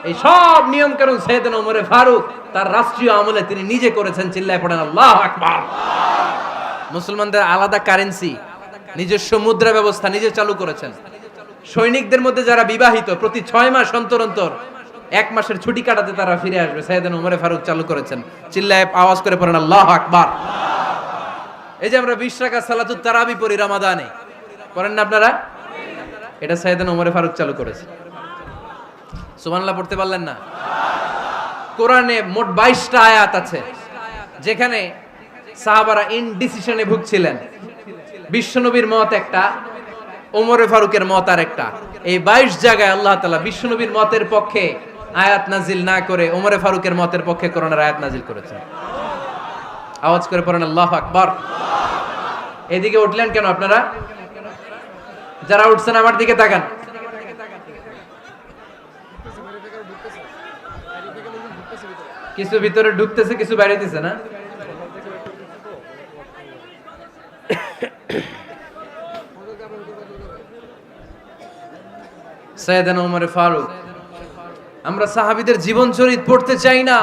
এই সব নিয়ম কানুন সাইয়েদনা ওমরে ফারুক তার রাষ্ট্রীয় আমলে তিনি নিজে করেছেন। চিল্লায় পড়েন আল্লাহু আকবার। মুসলমানদের আলাদা কারেন্সি, নিজস্ব মুদ্রা ব্যবস্থা নিজে চালু করেছেন। সৈনিকদের মধ্যে যারা বিবাহিত, প্রতি 6 মাস অন্তর অন্তর 1 মাসের ছুটি কাটাতে তারা ফিরে আসবে, সাইয়েদনা ওমরে ফারুক চালু করেছেন। চিল্লায় আওয়াজ করে পড়েন আল্লাহু আকবার। এই যে আমরা 20 রাকাত সালাতুত তারাবি পড়ি রমাদানে, পড়েন না আপনারা? এটা সাইয়েদনা ওমরে ফারুক চালু করেছে। সুবহানাল্লাহ পড়তে পারলেন না? কোরআনে মোট 22টা আয়াত আছে যেখানে সাহাবারা ইনডিসিশনে ভুগছিলেন। বিশ্বনবীর মত একটা, ওমরে ফারুকের মত আর একটা। এই 22 জায়গায় আল্লাহ তাআলা বিশ্বনবীর মতের পক্ষে আয়াত নাজিল না করে ওমরে ফারুকের মতের পক্ষে কোরআনের আয়াত নাজিল করেছেন। আওয়াজ করে পড়েন আল্লাহু আকবার। এদিকে উঠলেন কেন আপনারা? যারা উঠছেন আমার দিকে তাকান। কিছু ভিতরে ঢুকতেছে, কিছু বাইরেতেছে না? সাইয়েদনা ওমরে ফারুক, আমরা সাহাবীদের জীবন চরিত পড়তে চাই না,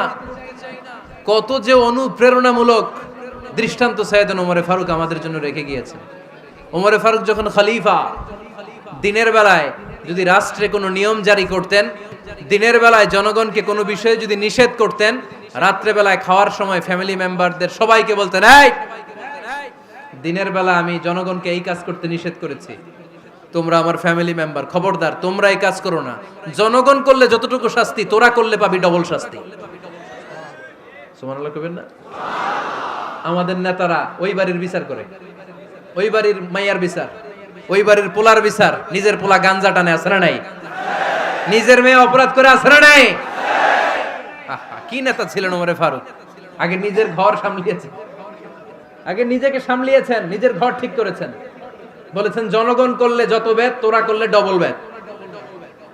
কত যে অনুপ্রেরণামূলক দৃষ্টান্ত সাইয়েদনা ওমরে ফারুক আমাদের জন্য রেখে গিয়েছেন। ওমরে ফারুক যখন খলিফা, দিনের বেলায় যদি রাষ্ট্রে কোনো নিয়ম জারি করতেন, দিনের বেলায় জনগণকে কোনো বিষয়ে যদি নিষেধ করতেন, রাত্রে বেলায় খাওয়ার সময় ফ্যামিলি মেম্বারদের সবাইকে বলতেন, এই দিনের বেলা আমি জনগণকে এই কাজ করতে নিষেধ করেছি, তোমরা আমার ফ্যামিলি মেম্বার, খবরদার তোমরা এই কাজ করো না। জনগণ করলে যতটুকু শাস্তি, তোরা করলে পাবি ডবল শাস্তি। সুবহানাল্লাহ কইবেন না? আমাদের নেতারা ওই বাড়ির বিচার করে, ওই বাড়ির মাইয়ার বিচার, ওই বাড়ির পোলার বিচার। নিজের পোলা গাঞ্জা টানে, আছে না নাই? নিজের মেয়ে অপরাধ করে, আছে না নাই? কি নেতা ছিলেন ওমরে ফারুক! আগে নিজের ঘর সামলিয়েছেন, আগে নিজেকে সামলিয়েছেন, নিজের ঘর ঠিক করেছেন। বলেছেন জনগণ করলে যত বেদ, তোরা করলে double Veda.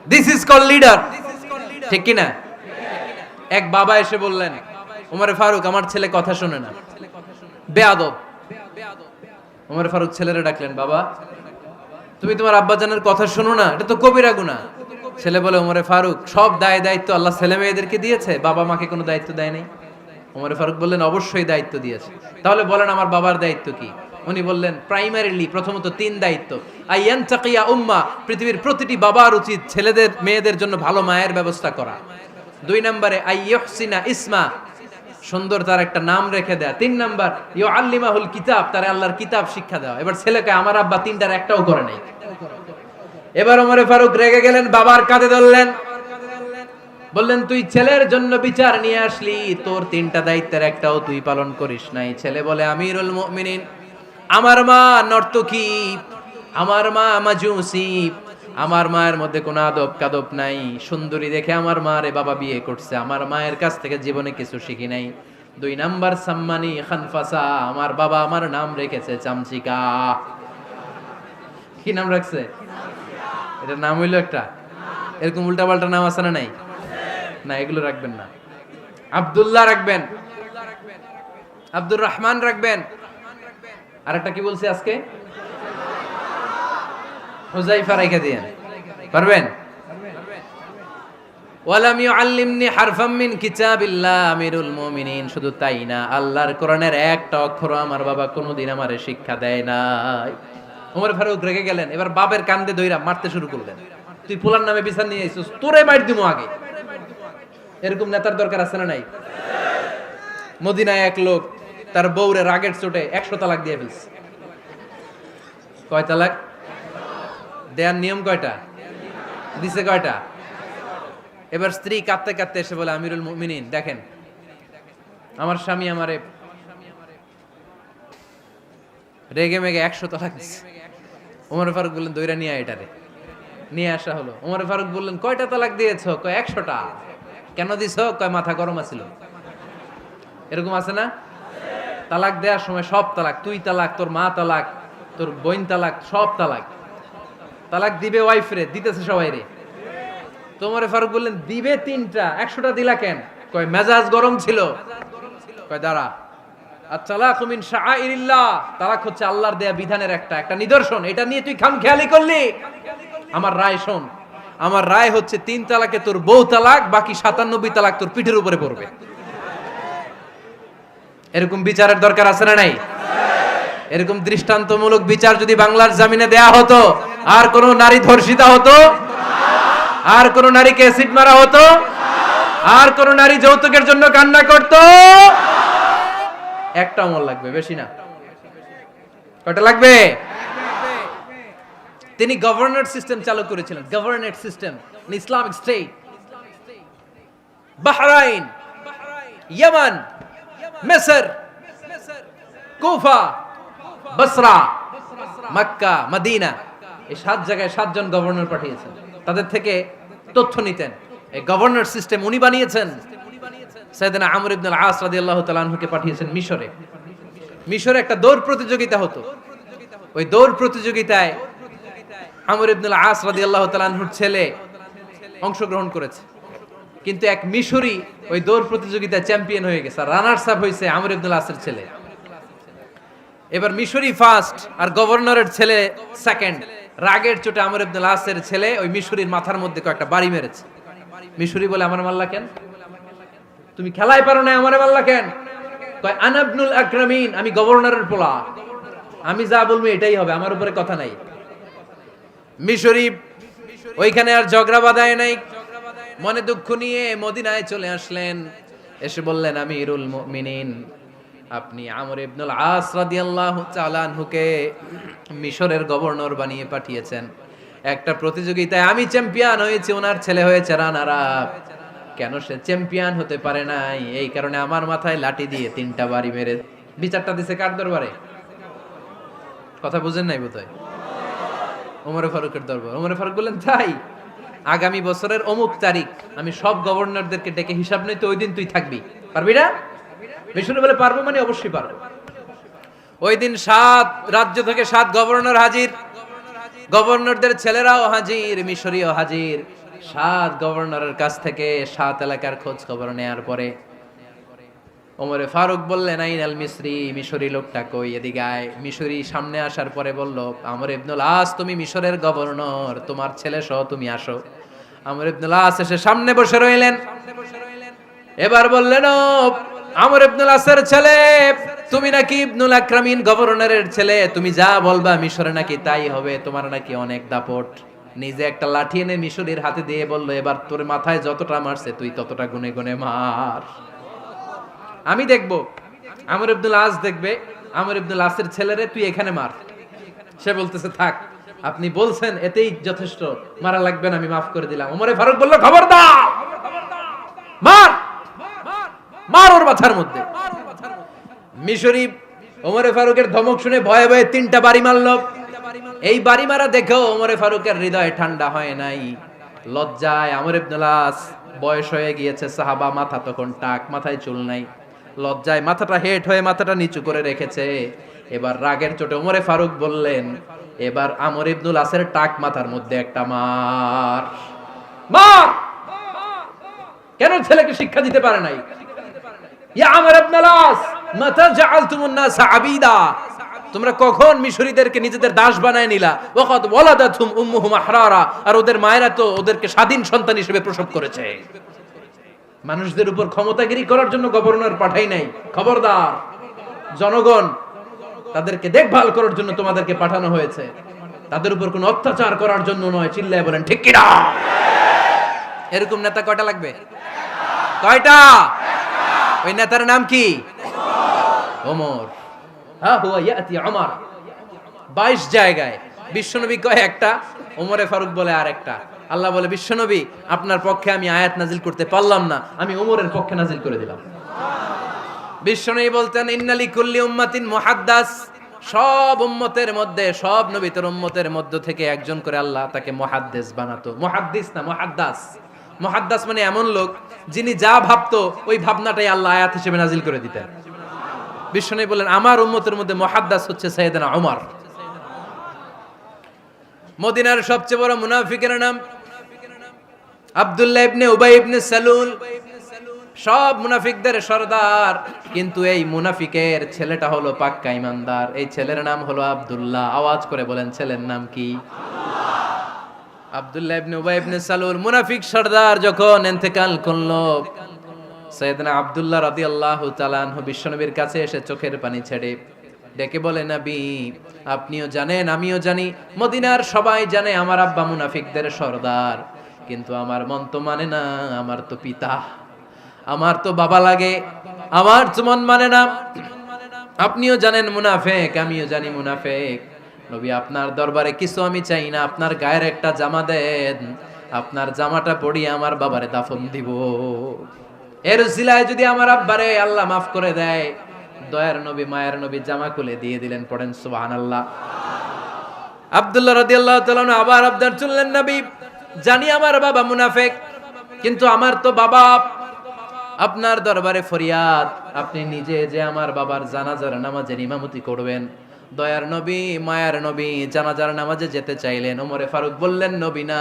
This is call leader, ঠিক কি না? এক বাবা এসে বললেন, ওমরে ফারুক আমার ছেলে কথা শোনে না, বেয়াদব। ওমরে ফারুক ছেলেরে ডাকলেন, বাবা তুমি তোমার আব্বাজানের কথা শোনো না, এটা তো কবিরা গুনাহ। ছেলে বলে, ওমরে ফারুক সব দায়িত্ব আল্লাহ ছেলে মেয়েদেরকে দিয়েছে, বাবা মাকে কোনো দায়িত্ব দেয় নাই। ওমরে ফারুক বললেন, অবশ্যই দায়িত্ব দিয়েছে। তাহলে বলেন আমার বাবার দায়িত্ব কি? উনি বললেন, প্রাইমারিলি প্রথমত 3 দায়িত্ব। আইয়ান তাকিয়া উম্মা, পৃথিবীর প্রতিটি বাবার উচিত ছেলেদের মেয়েদের জন্য ভালো মায়ের ব্যবস্থা করা। 2 নম্বরে আইয়ুহসিনা ইসমা, সুন্দর তার একটা নাম রেখে দেয়া। 3 নাম্বার ইউআল্লিমাহুল কিতাব, তার আল্লাহর কিতাব শিক্ষা দেওয়া। এবার ছেলেকে আমার আব্বা 3টার একটাও করে নাই। এবার ওমরে ফারুক রেগে গেলেন, বাবার কাঁধে ধরলেন, বললেন তুই ছেলের জন্য বিচার নিয়ে আসলি, তোর 3টা দায়িত্বের একটাও তুই পালন করিস নাই। ছেলে বলে, আমিরুল মুমিনিন, আমার মা নর্তকী, আমার মা মাজুসি, আমার মায়ের মধ্যে কোনো আদব কাদব নাই, সুন্দরী দেখে আমার মারে বাবা বিয়ে করছে, আমার মায়ের কাছ থেকে জীবনে কিছু শিখি নাই। 2 নাম্বার সাম্মানি খানফাসা, আমার বাবা আমার নাম রেখেছে চামচিকা। কি নাম রাখছে? এটা নাম হইলো একটা, এরকম উল্টাপাল্টা নাম আছে না নাই? না, এগুলো রাখবেন না। আব্দুল্লাহ রাখবেন, আব্দুর রহমান রাখবেন। আরেকটা কি বলছি আজকে? হুযায়ফা রেখে দিয়েন, পারবেন? ওয়ালাম ইউআল্লিমনি হারফাম মিন কিতাবিল্লাহ, আমিরুল মুমিনিন। শুধু তাই না, আল্লাহর কোরআনের একটা অক্ষর আমার বাবা কোনোদিন আমারে শিক্ষা দেয় নাই। ওমর ফারুক রেগে গেলেন, এবার বাবার কান্দে ধইরা মারতে শুরু করলেন। তুই পোলার নামে বিচার নিয়ে আইছিস, তোরে মার দিমু আগে। এরকম নেতার দরকার আছে না নাই? মদিনায় এক লোক তার বউরে রাগের চোটে 100 তালাক দিয়ে ফেলছে। কয় তালাক দেয়ার নিয়ম কয়টা? দিছে কয়টা? এবার স্ত্রী কাঁদতে কাঁদতে এসে বলে, আমিরুল মুমিনিন দেখেন, আমার স্বামী আমারে রেগে মেগে 100 তালাক দিছে। ওমর ফারুক বললেন, দইরা নিয়ে আয় এটারে। নিয়ে আসা হলো। ওমর ফারুক বললেন, কয়টা তালাক দিয়েছো? কয় 100টা। কেন দিছো? কয় মাথা গরম আছিল। এরকম আছে না? তালাক দেওয়ার সময় সব তালাক, তুই তালাক, তোর মা তালাক, তোর বোন তালাক, সব তালাক। তালাক দিবে ওয়াইফ রে, দিতেছে সবাই রে। তো ওমর ফারুক বললেন, দিবে 3টা, 100টা দিলা কেন? কয় মেজাজ গরম ছিল। কয় দাঁড়া, আত-তালাকু মিন শাআইরিল্লাহ, তালাক হচ্ছে আল্লাহর দেয়া বিধানের একটা নিদর্শন। এটা নিয়ে তুই খামখেয়ালি করলি। আমার রায় শোন, আমার রায় হচ্ছে 3 তালাকে তোর বউ তালাক, বাকি 97 তালাক তোর পিঠের উপরে পড়বে। এরকম বিচারের দরকার আছে না নাই? এরকম দৃষ্টান্তমূলক বিচার যদি বাংলার জমিনে দেয়া হতো, আর কোন নারী ধর্ষিতা হতো, আর কোন নারীকে অ্যাসিড মারা হতো, আর কোন নারী যৌতুকের জন্য কান্না করত? একটা আমল লাগবে, বেশি না। কয়টা লাগবে? তিনি গভর্নর সিস্টেম চালু করেছিলেন। Governor system, Islamic state. Bahrain, Yemen, মিসর, কুফা, বসরা, মক্কা, মদিনা, এই 7 জায়গায় 7 জন গভর্নর পাঠিয়েছেন। তাদের থেকে তথ্য নিতেন। এই গভর্নর সিস্টেম উনি বানিয়েছেন। সাইয়েদনা আমর ইবনে আল-আস রাদিয়াল্লাহু তাআলা আনহুকে পাঠিয়েছেন মিশরে। মিশরে একটা দৌড় প্রতিযোগিতা হতো। ওই দৌড় প্রতিযোগিতায় আমর ইবনে আল-আস রাদিয়াল্লাহু তাআলা আনহুর ছেলে অংশগ্রহণ করেছে। কিন্তু এক মিশরি ওই দৌড় প্রতিযোগিতায় চ্যাম্পিয়ন হয়ে গেছে। রানার্স আপ হয়েছে আমর ইবনে আল-আসের ছেলে। এবার মিশরি ফার্স্ট আর গভর্নরের ছেলে সেকেন্ড। রাগের চোটে আমর ইবনে আল-আসের ছেলে ওই মিশরির মাথার মধ্যে কয়েকটা বাড়ি মেরেছে। মিশরি বলে, আমার মাল্লা কেন? তুমি খেলায় পারো না, আমারে মাল্লা কেন? কয়, আনা ইবনুল আকরামিন, আমি গভর্নরের পোলা, আমি যা বলবো এটাই হবে, আমার উপরে কথা নাই। মিশরি ওইখানে আর ঝগড়া বাঁধায় নাই, মনে দুঃখ নিয়ে মদিনায় চলে আসলেন। এসে বললেন, আমিরুল মুমিনিন, আপনি আমর ইবনুল আস রাদিয়াল্লাহু তাআলা আনহুকে মিশরের গভর্নর বানিয়ে পাঠিয়েছেন। একটা প্রতিযোগিতায় আমি চ্যাম্পিয়ন হয়েছি, ওনার ছেলে হয়েছে রানার আপ। কেন সে চ্যাম্পিয়ন হতে পারে নাই? এই কারণে আমার মাথায় লাঠি দিয়ে 3টা বাড়ি মেরে। বিচারটা দিছে কার দরবারে? কথা বুঝেন নাই বোধহয়? ওমর ফারুকের দরবার। ওমর ফারুক বললেন, তাই আগামী বছরের অমুক তারিখ আমি সব গভর্নরদেরকে ডেকে হিসাব নেই, তো ওই দিন তুই থাকবি, পারবি না? মিশরে বলে, পারবো মানে অবশ্যই পারবো। ওই দিন 7 রাজ্য থেকে 7 গভর্নর হাজির, গভর্নরদের ছেলেরাও হাজির, মিশরীয় হাজির। 7 গভর্নরের কাছ থেকে 7 এলাকার খোঁজ খবর নেয়ার পরে ওমরে ফারুক বললেন, আইনাল মিসরি, মিশরি লোকটা কই, এদিকে আয়। মিশরি সামনে আসার পরে বলল, আমর ইবনুল আস, তুমি মিশরের গভর্নর, তোমার ছেলে সহ তুমি আসো। আমর ইবনুল আস এসে সামনে বসে রইলেন। এবার বললেন, ও আমর ইবনুল আসের ছেলে, তুমি নাকি ইবনুল আকরামিন গভর্নরের ছেলে, তুমি যা বলবা মিশরে নাকি তাই হবে, তোমার নাকি অনেক দাপট। নিজে একটা লাঠি এনে মিশরীর হাতে দিয়ে বলল, এবার তোর মাথায় যতটা মারছে তুই ততটা গুনে গুনে মার, আমি দেখবো। আমর ইবনুল আস দেখবে, আমর ইবনুল আসের ছেলেরে তুই এখানে মার। সে বলতেছে, থাক, আপনি বলছেন এতেই যথেষ্ট, মারা লাগবে না, আমি মাফ করে দিলাম। ওমরে ফারুক বলল, খবরদার, মার, মার ওর মাথার মধ্যে। মিশরি ওমরে ফারুকের ধমক শুনে ভয়ে ভয়ে 3টা বাড়ি মারল। এই বাড়ি মারা দেখেও ওমরে ফারুকের হৃদয় ঠান্ডা হয় নাই। লজ্জায় আমর ইবনুল আস, বয়স হয়ে গিয়েছে সাহাবা, মাথা তখন টাক, মাথায় চুল নাই, লজ্জায় মাথাটা হেট হয়ে মাথাটা নিচু করে রেখেছে। এবার রাগের চোটে ওমরে ফারুক বললেন, এবার আমর ইবনুল আসের টাক মাথার মধ্যে একটা মার। মার! কেন ছেলেকে শিক্ষা দিতে পারে নাই? ইয়া আমর ইবনুল আস, মাতা জাআলতুমুন নাস আবিদা, তোমরা কখন মিশরীদেরকে নিজেদের দাস বানায় নিলা? ওয়াকাদ ওয়ালাদাতুম উম্মুহুম আহরারা, আর ওদের মায়েরা তো ওদেরকে স্বাধীন সন্তান হিসেবে প্রসব করেছে। মানুষদের উপর ক্ষমতাগিরি করার জন্য গভর্নর পাঠাই নাই। খবরদার, জনগণ, তাদেরকে দেখভাল করার জন্য তোমাদেরকে পাঠানো হয়েছে, তাদের উপর কোনো অত্যাচার করার জন্য নয়। চিল্লায় বলেন ঠিক কি না? এরকম নেতা কয়টা লাগবে? কয়টা? ওই নেতার নাম কি? ওমর, হা হুয়া ইয়াতি ওমর। 22 জায়গায় বিশ্বনবী কয় একটা, ওমরে ফারুক বলে আরেকটা। আল্লাহ বলে, বিশ্বনবী আপনার পক্ষে আমি আয়াত নাজিল করতে পারলাম না, আমি ওমরের পক্ষে নাজিল করে দিলাম। বিশ্বনবী বলতেন, ইন্নালি কুল্লি উম্মাতিন মুহাদ্দাস, সব উম্মতের মধ্যে, সব নবীর উম্মতের মধ্য থেকে একজন করে আল্লাহ তাকে মুহাদ্দিস বানাতো। মুহাদ্দিস না, মুহাদ্দাস। মুহাদ্দাস মানে এমন লোক যিনি যা ভাবতো ওই ভাবনাটাই আল্লাহ আয়াত হিসেবে নাজিল করে দিতেন। বিশ্বনবী বলেন, আমার উম্মতের মধ্যে মুহাদ্দাস হচ্ছে সাইয়েদনা ওমর। মদিনার সবচেয়ে বড় মুনাফিকের নাম আব্দুল্লাহ ইবনে উবাই ইবনে সালুল, সব মুনাফিকদের সরদার। কিন্তু এই মুনাফিকের ছেলেটা হলো পাক্কা ইমানদার। এই ছেলের নাম হলো আব্দুল্লাহ। আওয়াজ করে বলেন, ছেলের নাম কি? আব্দুল্লাহ ইবনে উবাই ইবনে সালুল। মুনাফিক সরদার যখন ইন্তেকাল করলো, সাইয়েদনা আব্দুল্লাহ রাদিয়াল্লাহু তাআলা আনহু বিশ্বনবীর কাছে এসে চোখের পানি ছেড়ে ডেকে বলে, নবী আপনিও জানেন, আমিও জানি, মদিনার সবাই জানে আমার আব্বা মুনাফিকদের সরদার, কিন্তু আমার মন তো মানে না, আমার তো পিতা, আমার তো বাবা লাগে, আমার তো মন মানে না। আপনিও জানেন মুনাফিক, আমিও জানি মুনাফিক। নবী আপনার দরবারে কিছু আমি চাই না, আপনার গায়ের একটা জামা দেন, আপনার জামাটা পরিয়ে আমার বাবারে দাফন দিব। এর উসিলায় যদি আমার আব্বারে আল্লাহ মাফ করে দেয়, দয়ার নবী মায়ের নবী জামা খুলে দিয়ে দিলেন। পড়েন সুবহানাল্লাহ। আব্দুল্লাহ রাদিয়াল্লাহু তাআলা আবার আবদার চললেন, নবী জানি আমার বাবা মুনাফিক, কিন্তু আমার তো বাবা, আপনার দরবারে ফরিয়াদ, আপনি নিজে যে আমার বাবার জানাজার নামাজের ইমামতি করবেন। দয়ার নবী মায়ার নবী জানাজার নামাজে যেতে চাইলেন। ওমরে ফারুক বললেন, নবী না,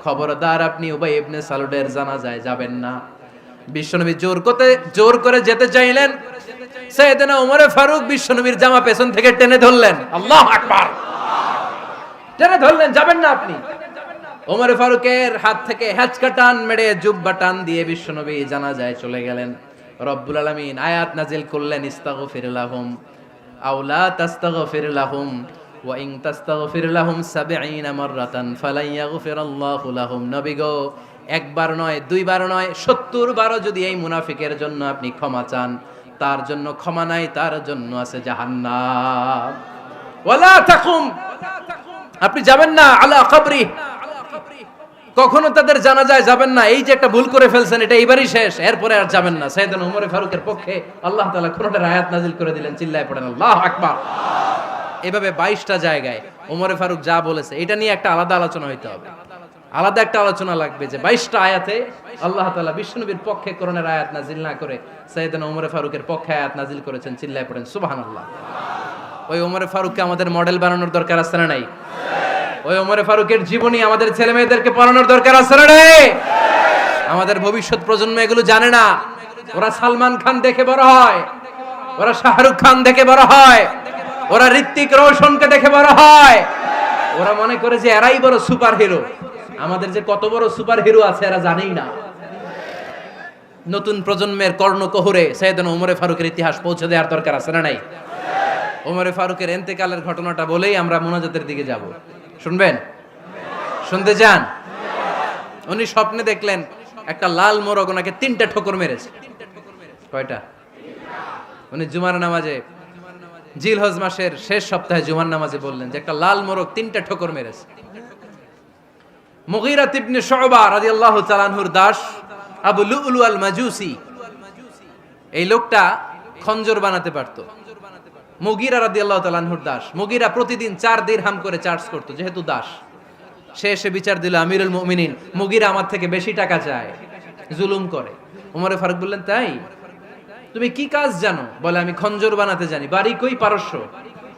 খবরদার আপনি উবাই ইবনে সালুলের জানাজায় যাবেন না। বিশ্বনবী জোর করে যেতে চাইলেন। সাইয়েদনা ওমরে ফারুক বিশ্বনবীর জামা পেছন থেকে টেনে ধরলেন। আল্লাহু আকবার। টেনে ধরলেন, যাবেন না আপনি। ওমরে ফারুকের হাত থেকে হ্যাচকা টান মেরে জুব্বা টান দিয়ে বিশ্বনবী জানাজায় চলে গেলেন। রব্বুল আলামিন আয়াত নাজিল করলেন, ইস্তাগফির লাহুম আও লা তাস্তাগফির লাহুম ওয়া ইন তাস্তাগফির লাহুম ৭০ মাররাতান ফালান ইয়াগফিরাল্লাহু লাহুম। নবী গো, একবার নয়, দুইবার নয়, ৭০ বারও যদি এই মুনাফিকের জন্য আপনি ক্ষমা চান, তার জন্য ক্ষমা নাই, তার জন্য আছে জাহান্নাম। ওয়ালা তাকুম, আপনি যাবেন না আলা কবরি, কখনো তাদের জানাজায় যাবেন না। এই যে একটা ভুল করে ফেলছেন, এটা এইবারই শেষ, এরপরে আর যাবেন না। সাইয়েদনা ওমর ফারুকের পক্ষে আল্লাহ তাআলা কোরআনের আয়াত নাজিল করে দিলেন। চিল্লায় পড়েন আল্লাহু আকবার। এভাবে 22টা জায়গায় ওমর ফারুক যা বলেছে, এটা নিয়ে একটা আলাদা আলোচনা হইতে হবে। আলাদা একটা আলোচনা লাগবে যে 22টা আয়াতে আল্লাহ তাআলা বিশ্বনবীর পক্ষে কোরআনের আয়াত নাজিল না করে সাইয়েদনা ওমর ফারুকের পক্ষে আয়াত নাজিল করেছেন। চিল্লায় পড়েন সুবহানাল্লাহ। ওই ওমর ফারুককে আমাদের মডেল বানানোর দরকার আছে না নাই? ওই ওমর ফারুকের জীবনী আমাদের ছেলে মেয়েদেরকে পড়ানোর দরকার আছে না নাই? আমাদের ভবিষ্যৎ প্রজন্ম এগুলো জানে না। ওরা সালমান খান দেখে বড় হয়, ওরা শাহরুখ খান দেখে বড় হয়, ওরা ঋত্বিক রোশনকে দেখে বড় হয়। ওরা মনে করে যে এরাই বড় সুপার হিরো। আমাদের যে কত বড় সুপার হিরো আছে এরা জানেই না। নতুন প্রজন্মের কর্ণকোহরে সাইয়েদনা ওমর ফারুকের ইতিহাস পৌঁছে দেওয়ার দরকার আছে না নাই? ওমর ফারুকের ইন্তেকালের ঘটনাটা বলেই আমরা মুনাজাতের দিকে যাব। শুনবেন? শুনতে চান? উনি স্বপ্নে দেখলেন একটা লাল মোরগ ওনাকে 3টা ঠোকর মেরেছে। কয়টা? উনি জুমার নামাজে, জিলহজ মাসের শেষ সপ্তাহে জুমার নামাজে বললেন যে একটা লাল মোরগ 3টা ঠোকর মেরেছে। মুগীরা ইবনে শুবা রাদিয়াল্লাহু তাআলা আনহুর দাস আবু লুলু আল মাজুসি, এই লোকটা খঞ্জর বানাতে পারতো। মুগীরা রাদিয়াল্লাহু তাআলা আনহুর দাস। মুগীরা প্রতিদিন 4 দিরহাম করে চার্জ করত, যেহেতু দাস। সে এসে বিচার দিল, আমিরুল মুমিনিন, মুগীরা আমার থেকে বেশি টাকা চায়, জুলুম করে। ওমরে ফারুক বললেন, তাই? তুমি কি কাজ জানো? বলে, আমি খঞ্জর বানাতে জানি। বাড়ি কই? পারস্য।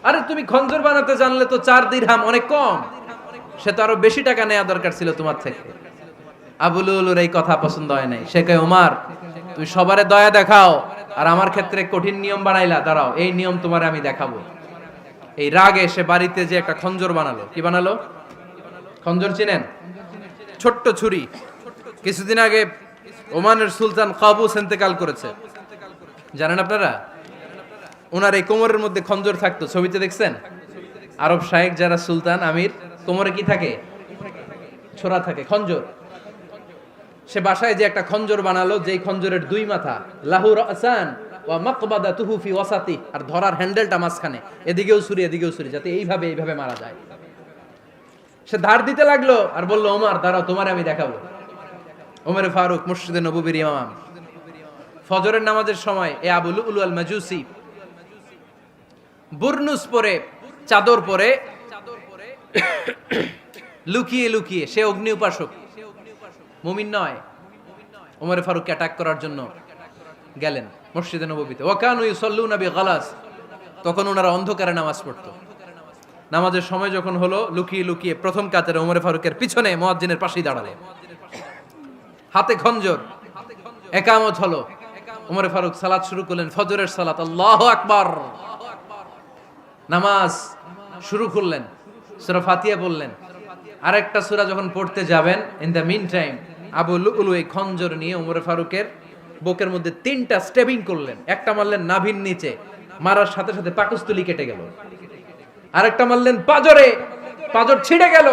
আরে তুমি খঞ্জর বানাতে জানলে তো 4 দিরহাম অনেক কম, সে তো আরো বেশি টাকা নেওয়া দরকার ছিল তোমার থেকে। আবু লুলুর এই কথা পছন্দ হয় নাই। সে কয়, ওমর তুমি সবারে দয়া দেখাও, আর আমার ক্ষেত্রে কঠিন নিয়ম বানাইলা, দাঁড়াও এই নিয়ম তোমারে আমি দেখাবো। এই রাগে সে বাড়িতে যে একটা খঞ্জর বানালো। কি বানালো? খঞ্জর চিনেন? ছোট্ট ছুরি। কিছুদিন আগে ওমানের সুলতান কাবুস ইন্তেকাল করেছে, জানেন আপনারা? ওনার এই কোমরের মধ্যে খঞ্জর থাকতো, ছবিতে দেখছেন? আরব শায়েখ যারা সুলতান আমির, কোমরে কি থাকে? ছোরা থাকে, খঞ্জর। সে বাসায় যে একটা খঞ্জর বানালো, যেই খঞ্জরের 2 মাথা, লাহু রাসান ওয়া মাকবাদাতুহু ফি ওয়াসাতি, আর ধরার হ্যান্ডেলটা মাঝখানে, এদিকেও ছুরি এদিকেও ছুরি, যাতে এইভাবে মারা যায়। সে ধার দিতে লাগলো আর বলল, ওমর দাঁড়াও, তোমার আমি দেখাবো। ওমরে ফারুক মসজিদে নববীর ইমাম, ফজরের নামাজের সময় এ আবু লুলু আল মাজুসি বুরনুস পরে, চাদর পরে, লুকিয়ে লুকিয়ে, সে অগ্নি উপাসক, মুমিন নয়, ওমরে ফারুককে অ্যাটাক করার জন্য গেলেন মসজিদে নববীতে। ওয়াকানু ইউসাল্লুনা বিগালাস, তখন ওনারা অন্ধকারে নামাজ পড়তো। নামাজের সময় যখন হলো, লুকিয়ে লুকিয়ে প্রথম কাতারে ওমরে ফারুকের পিছনে মুয়াজ্জিনের পাশেই দাঁড়ালে, হাতে খঞ্জর, একামত হলো। ওমরে ফারুক সালাত শুরু করলেন, ফজরের সালাত, আল্লাহু আকবার। নামাজ শুরু করলেন, সূরা ফাতিহা বললেন। আরেকটা সূরা যখন পড়তে যাবেন, in the meantime Abu Lulu এই খঞ্জর নিয়ে ওমরে ফারুকের বুকের মধ্যে 3টা স্টেবিং করলেন। একটা মারলেন নাভির নিচে, মারার সাথে সাথে পাকস্থলী কেটে গেল। আরেকটা মারলেন পাজরে, পাজর ছিঁড়ে গেল।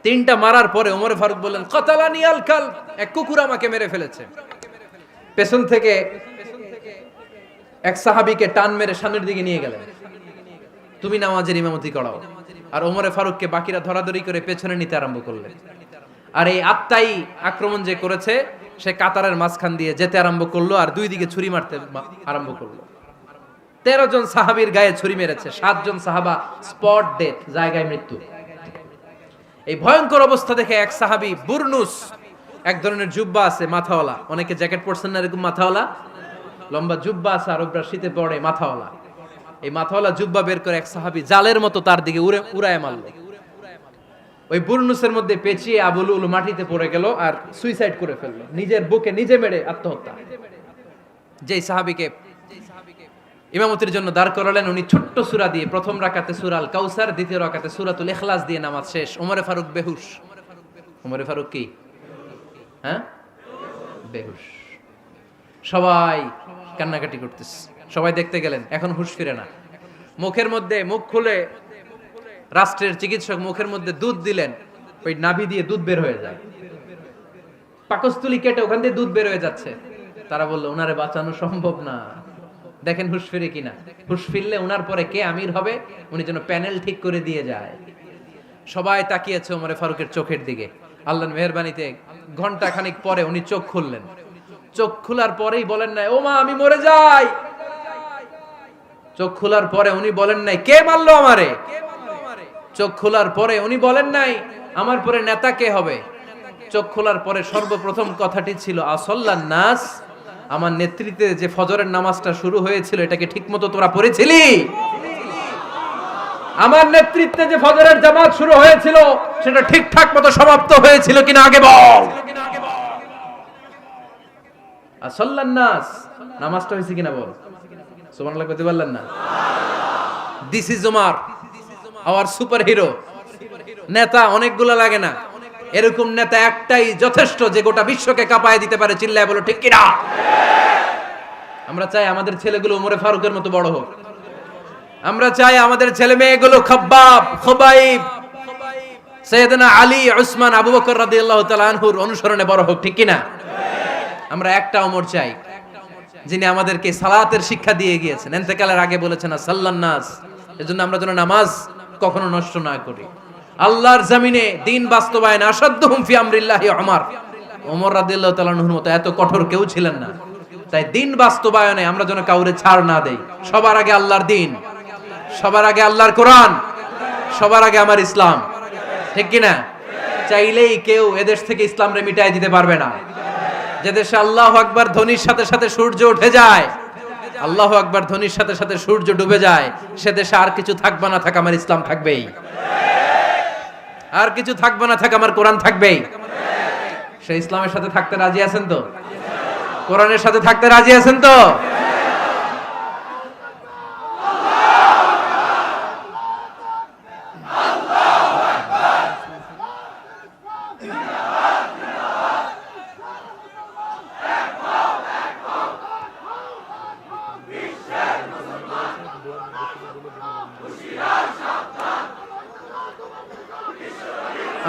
3টা মারার পরে ওমরে ফারুক বললেন, কাতালানি আল কালব, এক কুকুর আমাকে মেরে ফেলেছে। পেছন থেকে এক সাহাবীকে টান মেরে সামনের দিকে নিয়ে গেলেন, তুমি নামাজের ইমামতি করাও। আর ওমরে ফারুককে বাকিরা ধরাধরি করে পেছনে নিতে আরম্ভ করলেন। আর এই আত্মাই আক্রমণ যে করেছে, সে কাতারের মাঝখান দিয়ে যেতে আরম্ভ করলো আর 2 দিকে ছুরি মারতে আরম্ভ করলো। 13 জন সাহাবীর গায়ে ছুরি মেরেছে, 7 জন সাহাবা স্পট ডেথ, জায়গায় মৃত্যু। এই ভয়ঙ্কর অবস্থা দেখে এক সাহাবী বুরনুস, এক ধরনের জুব্বা আছে মাথাওয়ালা, অনেকে জ্যাকেট পরছেন না এরকম মাথাওয়ালা, লম্বা জুব্বা আছে, আরবরা শীতে পড়ে মাথাওয়ালা, এই মাথাওয়ালা জুব্বা বের করে এক সাহাবী জালের মতো তার দিকে উড়ায় মারলো। ওই বুরনুসের মধ্যে পেঁচিয়ে আবু লুলু মাটিতে পড়ে গেল আর সুইসাইড করে ফেললো, নিজের বুকে নিজে মেরে আত্মহত্যা। যেই সাহাবীকে ইমামতির জন্য দাঁড় করালেন, উনি ছোট্ট সূরা দিয়ে, প্রথম রাকাতে সূরা আল কাউসার, দ্বিতীয় রাকাতে সূরাতুল ইখলাস দিয়ে নামাজ শেষ। ওমরে ফারুক বেহুশ। ওমরে ফারুক কি? হ্যাঁ, বেহুশ। সবাই কান্নাকাটি করতেছে, সবাই দেখতে গেলেন, এখন হুঁশ ফিরে না। মুখের মধ্যে, মুখ খুলে রাষ্ট্রের চিকিৎসক মুখের মধ্যে দুধ দিলেন, ওই নাভি দিয়ে দুধ বের হয়ে যায়, পাকস্থলী কেটে ওখান দিয়ে দুধ বের হয়ে যাচ্ছে। তারা বললো, ওনারে বাঁচানো সম্ভব না, দেখেন হুঁশ ফিরে কিনা। হুঁশ ফিরলে ওনার পরে কে আমির হবে, উনি যেন প্যানেল ঠিক করে দিয়ে যায়। সবাই তাকিয়েছে ওমরে ফারুকের চোখের দিকে। আল্লাহর মেহেরবানিতে ঘন্টা খানিক পরে উনি চোখ খুললেন। চোখ খোলার পরেই বলেন নাই, ও মা আমি মরে যাই। চোখ খোলার পরে উনি বলেন নাই, কে মারলো আমারে। চোখ খোলার পরে উনি বলেন নাই, আমার পরে নেতা কে হবে। চোখ খোলার পরে সর্বপ্রথম কথাটি ছিল, আসল্লান নাস, আমার নেতৃত্বে যে ফজরের নামাজটা শুরু হয়েছিল, এটাকে ঠিকমতো তোরা পড়েছিলি? আমার নেতৃত্বে যে ফজরের জামাত শুরু হয়েছিল, সেটা ঠিকঠাক মতো সমাপ্ত হয়েছিল কিনা আগে বল। আসল্লান নাস, নামাজটা হয়েছে কিনা বল। সুবহানাল্লাহ কইতে পারলেন না? This is Omar, hour super hero. নেতা অনেকগুলো লাগে না, এরকম নেতা একটাই যথেষ্ট, যে গোটা বিশ্বকে কাঁপায় দিতে পারে। চিল্লায় বলো ঠিক কিনা? আমরা চাই আমাদের ছেলেগুলো ওমরে ফারুকের মতো বড় হোক। আমরা চাই আমাদের ছেলে মেয়েগুলো খাব্বাব, খুবাইব, সাইয়েদনা আলী, উসমান, আবু বকর রাদিয়াল্লাহু তাআলা আনহুর অনুসরণে বড় হোক, ঠিক কিনা? আমরা একটা ওমর চাই, যিনি আমাদেরকে সালাতের শিক্ষা দিয়ে গিয়েছেন, ইন্তেকালের আগে বলেছেন সাল্লান নাস। এজন্য আমরা যেন নামাজ কখনো নষ্ট না করি। আল্লাহর জমিনে দিন বাস্তবায়ন আসাদ্দুহুম ফি আমরিল্লাহি ওমর রাদিয়াল্লাহু তাআলা আনহুর মতো এত কঠোর কেউ ছিলেন না। তাই দিন বাস্তবায়নে আমরা যেন কাউরে ছাড় না দেই। সবার আগে আল্লাহর দিন, সবার আগে আল্লাহর কোরআন, সবার আগে আমার ইসলাম, ঠিক কিনা? চাইলেই কেউ এদেশ থেকে ইসলামরে মিটাই দিতে পারবে না। যে দেশে আল্লাহু আকবার ধ্বনির সাথে সাথে সূর্য উঠে যায়, আল্লাহু আকবার ধ্বনির সাথে সাথে সূর্য ডুবে যায়, সে দেশে আর কিছু থাকবে না থাক, আমার ইসলাম থাকবেই। আর কিছু থাকবে না থাক, আমার কোরআন থাকবেই। সে ইসলামের সাথে থাকতে রাজি আছেন তো? কোরআনের সাথে থাকতে রাজি আছেন তো?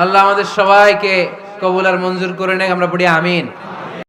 আল্লাহ আমাদের সবাইকে কবুল আর মঞ্জুর করে নেক। আমরা পড়ি আমিন।